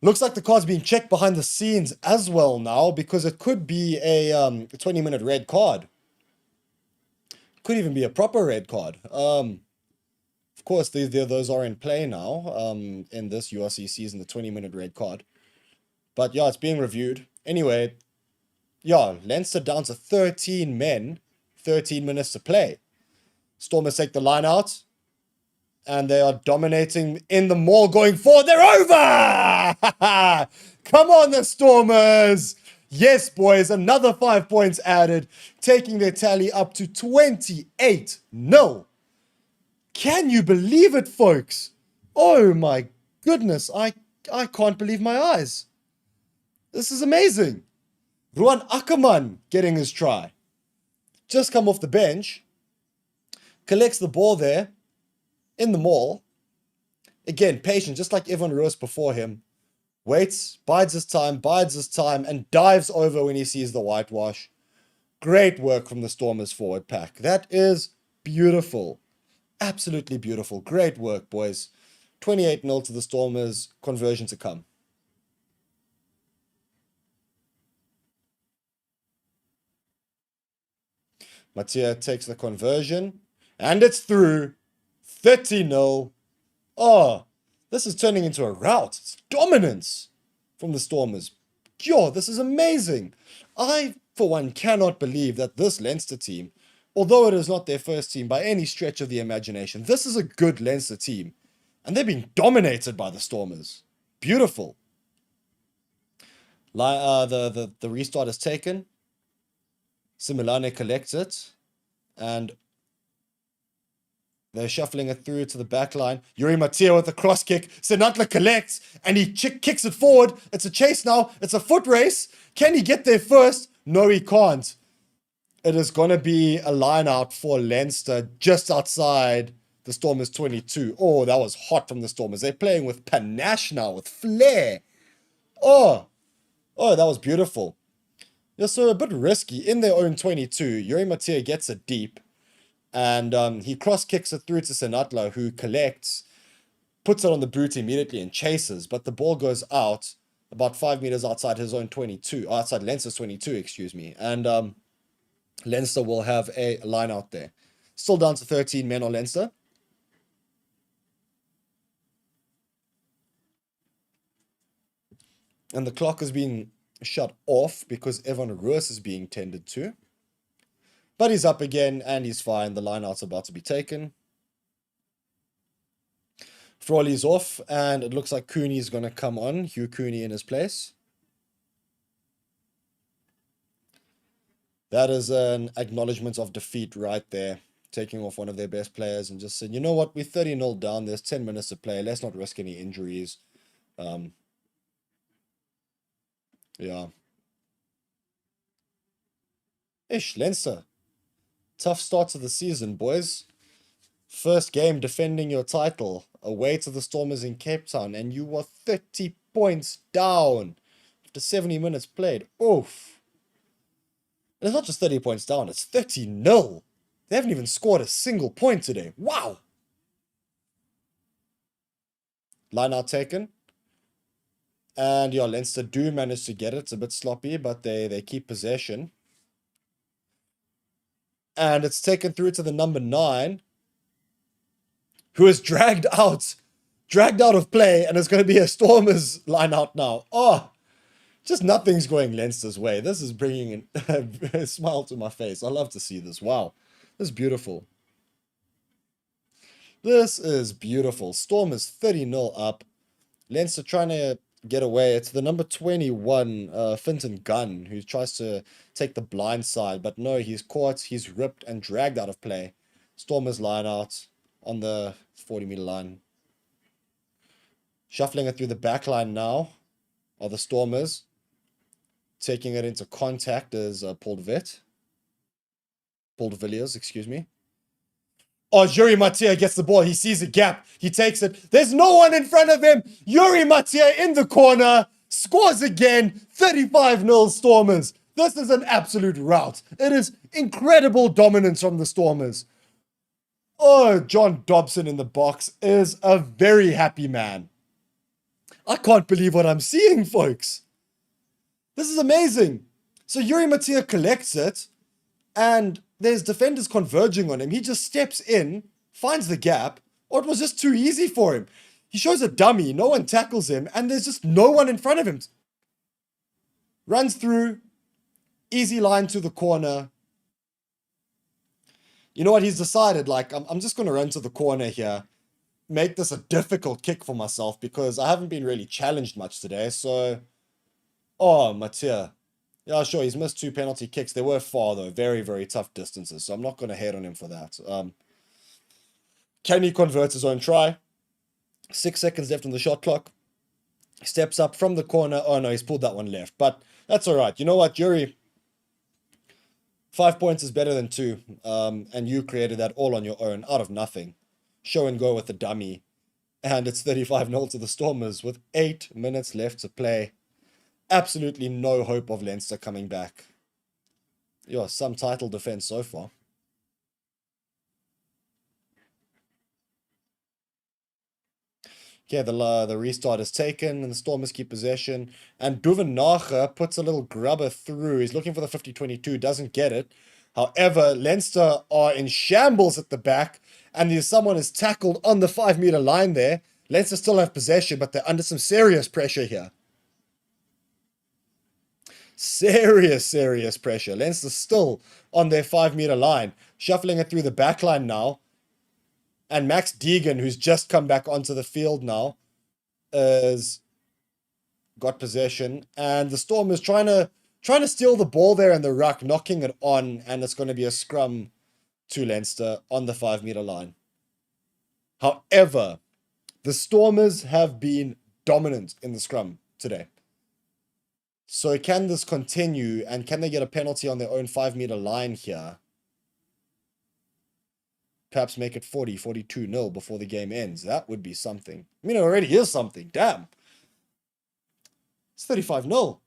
Looks like the card's being checked behind the scenes as well now, because it could be a 20-minute red card. Could even be a proper red card. Of course, those are in play now in this URC season, the 20-minute red card. But yeah, it's being reviewed. Anyway, yeah, Leinster down to 13 men, 13 minutes to play. Stormers take the line out, and they are dominating in the maul going forward. They're over! Come on, the Stormers! Yes, boys, another 5 points added, taking their tally up to 28-0. Can you believe it, folks? Oh my goodness, I can't believe my eyes. This is amazing. Ruan Ackerman getting his try. Just come off the bench. Collects the ball there in the maul. Again, patient, just like Evan Roos before him. Waits, bides his time, and dives over when he sees the whitewash. Great work from the Stormers forward pack. That is beautiful. Absolutely beautiful. Great work, boys. 28-0 to the Stormers. Conversion to come. Mattia takes the conversion. And it's through. 30-0. Oh, this is turning into a rout. It's dominance from the Stormers. Yo, this is amazing. I, for one, cannot believe that this Leinster team, although it is not their first team by any stretch of the imagination, this is a good Leinster team. And they're being dominated by the Stormers. Beautiful. The restart is taken. Similane collects it. And they're shuffling it through to the back line. Yuri Mattia with the cross kick. Senatla collects, and he kicks it forward. It's a chase now. It's a foot race. Can he get there first? No, he can't. It is going to be a line out for Leinster just outside the Stormers 22. Oh, that was hot from the Stormers. They're playing with panache now, with flair. Oh, that was beautiful. Yeah, so a bit risky. In their own 22, Yuri Mattia gets it deep. And he cross-kicks it through to Senatla, who collects, puts it on the boot immediately and chases. But the ball goes out about 5 meters outside his own 22, outside Leinster's 22, excuse me. And Leinster will have a line out there. Still down to 13 men on Leinster. And the clock is being shut off because Evan Roos is being tended to. But he's up again, and he's fine. The lineout's about to be taken. Frawley's off, and it looks like Cooney's going to come on. Hugh Cooney in his place. That is an acknowledgement of defeat right there. Taking off one of their best players and just saying, you know what, we're 30-0 down. There's 10 minutes to play. Let's not risk any injuries. Yeah. Ish, Leinster. Tough start to the season, boys. First game defending your title away to the Stormers in Cape Town, and you were 30 points down after 70 minutes played. Oof. And it's not just 30 points down, it's 30-0. They haven't even scored a single point today. Wow. Line out taken. And yeah, Leinster do manage to get it. It's a bit sloppy, but they keep possession. And it's taken through to the number 9, who is dragged out of play, and it's going to be a Stormers line out now. Oh, just nothing's going Leinster's way. This is bringing a smile to my face. I love to see this. Wow, this is beautiful. This is beautiful. Stormers 30-0 up. Leinster trying to get away. It's the number 21, Finton Gunn, who tries to take the blind side, but no, he's caught, he's ripped and dragged out of play. Stormers line out on the 40-meter line. Shuffling it through the back line now are the Stormers. Taking it into contact is Paul de Villiers, excuse me. Oh, Yuri Matia gets the ball. He sees a gap. He takes it. There's no one in front of him. Yuri Matia in the corner. Scores again. 35-0 Stormers. This is an absolute rout. It is incredible dominance from the Stormers. Oh, John Dobson in the box is a very happy man. I can't believe what I'm seeing, folks. This is amazing. So Yuri Matia collects it, and there's defenders converging on him. He just steps in, finds the gap, or it was just too easy for him. He shows a dummy, no one tackles him, and there's just no one in front of him. Runs through, easy line to the corner. You know what? He's decided, like, I'm just going to run to the corner here, make this a difficult kick for myself, because I haven't been really challenged much today, so... Oh, Matia. Yeah, sure, he's missed 2 penalty kicks. They were far, though. Very, very tough distances, so I'm not going to hate on him for that. Can he convert his own try? 6 seconds left on the shot clock. Steps up from the corner. Oh, no, he's pulled that one left. But that's all right. You know what, Yuri? 5 points is better than 2. And you created that all on your own, out of nothing. Show and go with the dummy. And it's 35-0 to the Stormers with 8 minutes left to play. Absolutely no hope of Leinster coming back. Yeah, some title defense so far. Okay, the restart is taken, and the Stormers keep possession. And Duvenacher puts a little grubber through. He's looking for the 50-22, doesn't get it. However, Leinster are in shambles at the back, and someone is tackled on the 5-meter line there. Leinster still have possession, but they're under some serious pressure here. Serious pressure. Leinster still on their 5-meter line. Shuffling it through the back line now. And Max Deegan, who's just come back onto the field now, is got possession. And the Stormers trying to steal the ball there in the ruck, knocking it on, and it's going to be a scrum to Leinster on the 5-meter line. However, the Stormers have been dominant in the scrum today. So can this continue, and can they get a penalty on their own 5-meter line here? Perhaps make it 42-0 before the game ends. That would be something. I mean, it already is something. Damn. It's 35-0.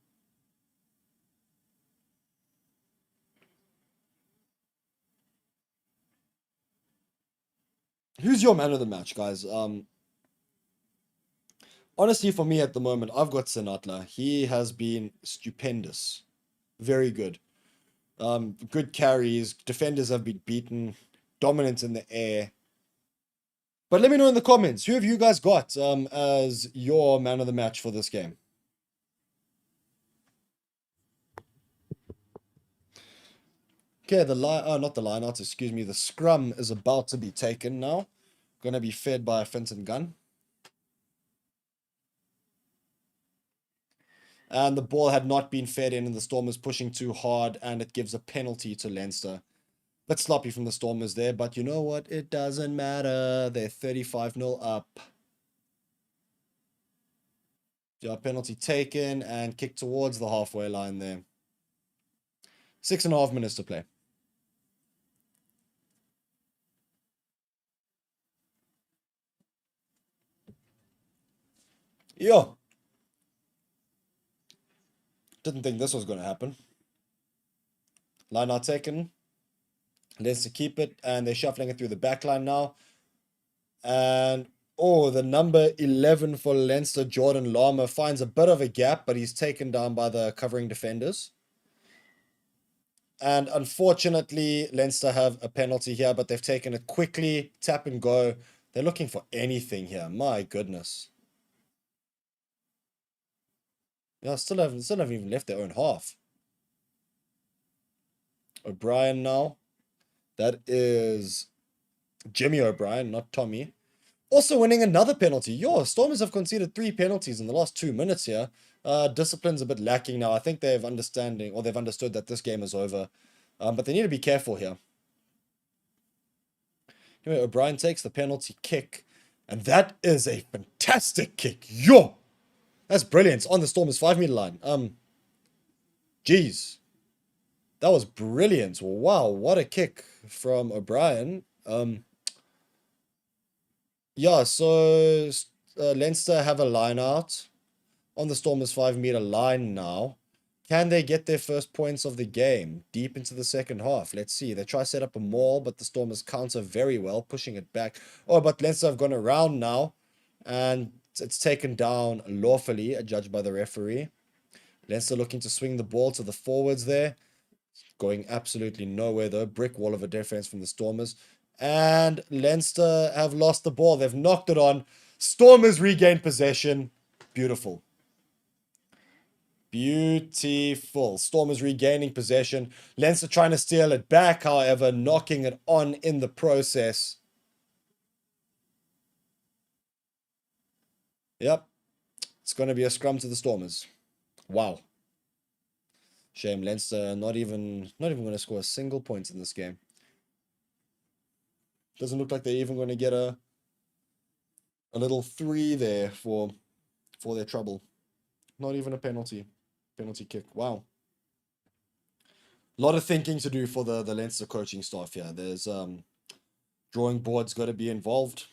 Who's your man of the match, guys? Honestly, for me at the moment, I've got Sinatla. He has been stupendous. Very good. Good carries. Defenders have been beaten. Dominant in the air. But let me know in the comments, who have you guys got as your man of the match for this game? Okay, not the lineouts, excuse me. The scrum is about to be taken now. Going to be fed by a Finton Gunn. And the ball had not been fed in, and the Stormers pushing too hard, and it gives a penalty to Leinster. Bit sloppy from the Stormers there, but you know what? It doesn't matter. They're 35-0 up. Yeah, penalty taken and kicked towards the halfway line there. 6.5 minutes to play. Yo, didn't think this was going to happen. Line out taken. Leicester keep it, and they're shuffling it through the back line now. And, oh, the number 11 for Leinster, Jordan Lama, finds a bit of a gap, but he's taken down by the covering defenders. And unfortunately, Leinster have a penalty here, but they've taken it quickly. Tap and go. They're looking for anything here. My goodness. Yeah, still haven't even left their own half. O'Brien now. That is Jimmy O'Brien, not Tommy. Also winning another penalty. Yo, Stormers have conceded 3 penalties in the last 2 minutes here. Discipline's a bit lacking now. I think they've understood that this game is over. But they need to be careful here. Anyway, O'Brien takes the penalty kick. And that is a fantastic kick. Yo! That's brilliant. It's on the Stormers 5-meter line. Jeez. That was brilliant. Wow, what a kick from O'Brien. Yeah, so Leinster have a line out on the Stormers 5-meter line now. Can they get their first points of the game deep into the second half? Let's see. They try to set up a maul, but the Stormers counter very well, pushing it back. Oh, but Leinster have gone around now, and it's taken down lawfully, judged by the referee. Leinster looking to swing the ball to the forwards there. Going absolutely nowhere, though. Brick wall of a defense from the Stormers. And Leinster have lost the ball. They've knocked it on. Stormers regain possession. Beautiful. Beautiful. Stormers regaining possession. Leinster trying to steal it back, however, knocking it on in the process. Yep. It's going to be a scrum to the Stormers. Wow. Shame Leinster not even going to score a single point in this game. Doesn't look like they're even going to get a little 3 there for their trouble. Not even a penalty kick. Wow. A lot of thinking to do for the Leinster coaching staff here. There's drawing boards got to be involved.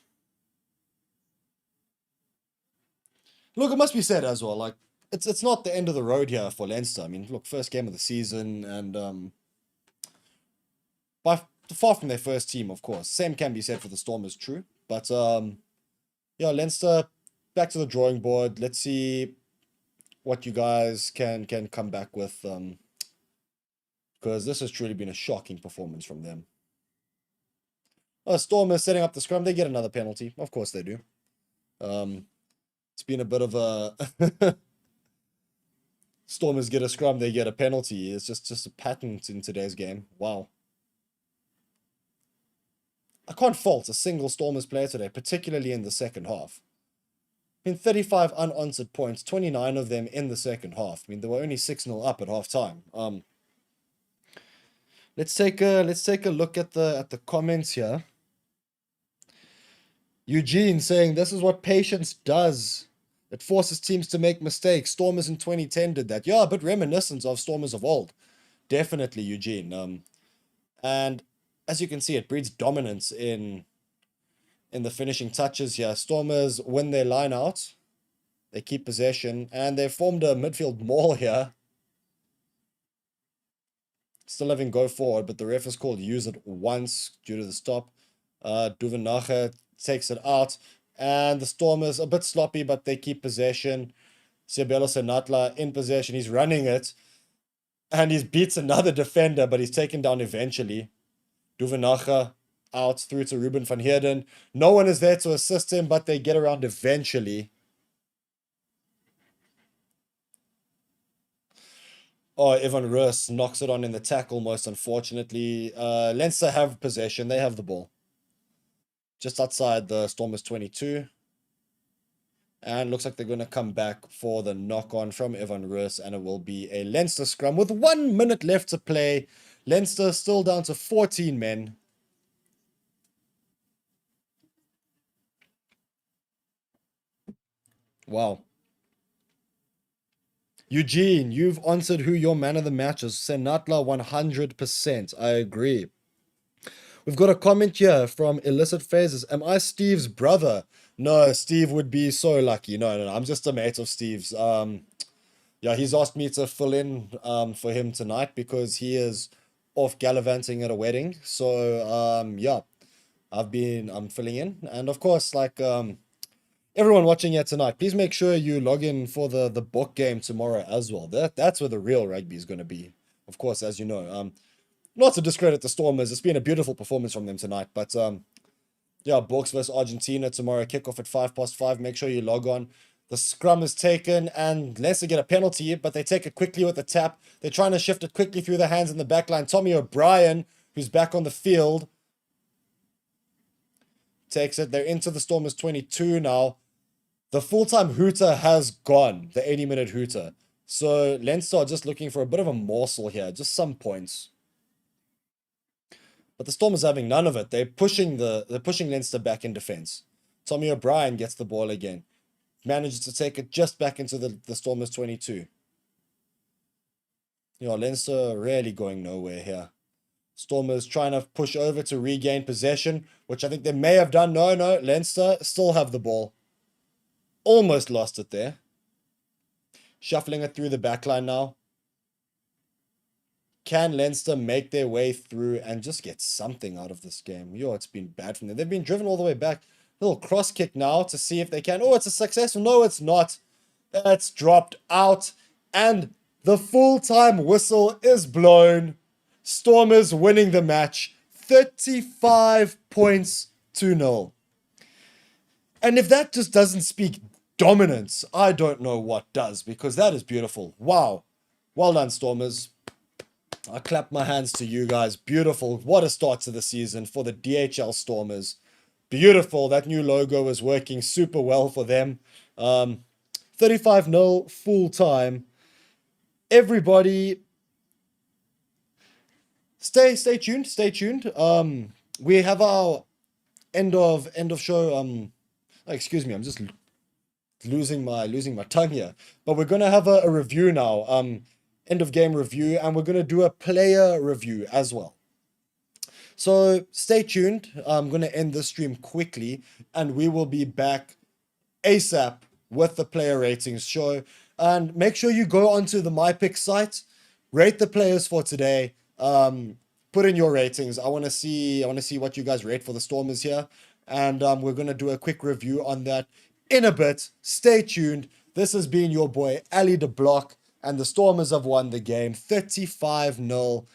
Look, it must be said as well, like it's not the end of the road here for Leinster. I mean, look, first game of the season, and by far from their first team, of course. Same can be said for the Stormers, true. But yeah, Leinster back to the drawing board. Let's see what you guys can come back with, because this has truly been a shocking performance from them. Stormers setting up the scrum. They get another penalty. Of course they do. It's been a bit of a Stormers get a scrum, they get a penalty. It's just a pattern in today's game. Wow. I can't fault a single Stormers player today, particularly in the second half. I mean, 35 unanswered points, 29 of them in the second half. I mean, they were only 6-0 up at half time. Let's take a look at the comments here. Eugene saying this is what patience does. It forces teams to make mistakes. Stormers in 2010 did that. Yeah, a bit reminiscent of Stormers of old. Definitely, Eugene. And as you can see, it breeds dominance in the finishing touches here. Stormers win their line out. They keep possession. And they've formed a midfield maul here. Still having go forward, but the ref is called use it once due to the stop. Duvenache takes it out. And the Stormers a bit sloppy, but they keep possession. Sibelo Senatla in possession. He's running it. And he beats another defender, but he's taken down eventually. Duvenache out through to Ruben van Heerden. No one is there to assist him, but they get around eventually. Oh, Evan Roos knocks it on in the tackle, most unfortunately. Leinster have possession. They have the ball. Just outside the Stormers 22. And looks like they're going to come back for the knock-on from Evan Roos, and it will be a Leinster scrum with 1 minute left to play. Leinster still down to 14 men. Wow. Eugene, you've answered who your man of the match is. Senatla 100%. I agree. We've got a comment here from Illicit Phases. Am I Steve's brother? No, Steve would be so lucky. No. I'm just a mate of Steve's. Yeah, he's asked me to fill in for him tonight because he is off gallivanting at a wedding. So yeah, I'm filling in. And of course, like everyone watching here tonight, please make sure you log in for the book game tomorrow as well. That's where the real rugby is going to be. Of course, as you know. Not to discredit the Stormers, it's been a beautiful performance from them tonight. But yeah, Borks versus Argentina tomorrow, kickoff at 5:05. Make sure you log on. The scrum is taken, and Leinster get a penalty, but they take it quickly with the tap. They're trying to shift it quickly through the hands in the back line. Tommy O'Brien, who's back on the field, takes it. They're into the Stormers 22 now. The full-time hooter has gone, the 80-minute hooter. So Leinster are just looking for a bit of a morsel here, just some points. But the Stormers having none of it. They're pushing Leinster back in defense. Tommy O'Brien gets the ball again. Manages to take it just back into the Stormers 22. You know, Leinster really going nowhere here. Stormers trying to push over to regain possession, which I think they may have done. No, Leinster still have the ball. Almost lost it there. Shuffling it through the backline now. Can Leinster make their way through and just get something out of this game? Yo, it's been bad from them. They've been driven all the way back. Little cross kick now to see if they can. Oh, it's a successful. No, it's not. It's dropped out. And the full-time whistle is blown. Stormers winning the match. 35 points to 0. And if that just doesn't speak dominance, I don't know what does, because that is beautiful. Wow. Well done, Stormers. I clap my hands to you guys. Beautiful. What a start to the season for the DHL Stormers. Beautiful. That new logo is working super well for them. 35-0 full time. Everybody, stay tuned. Stay tuned. We have our end of show. Excuse me. I'm just losing my tongue here. But we're gonna have a review now. End of game review, and we're gonna do a player review as well. So stay tuned. I'm going to end this stream quickly, and we will be back ASAP with the player ratings show. And make sure you go onto the MyPick site, rate the players for today, put in your ratings. I want to see what you guys rate for the Stormers here, and we're going to do a quick review on that in a bit. Stay tuned. This has been your boy Ali the Block, and the Stormers have won the game 35-0.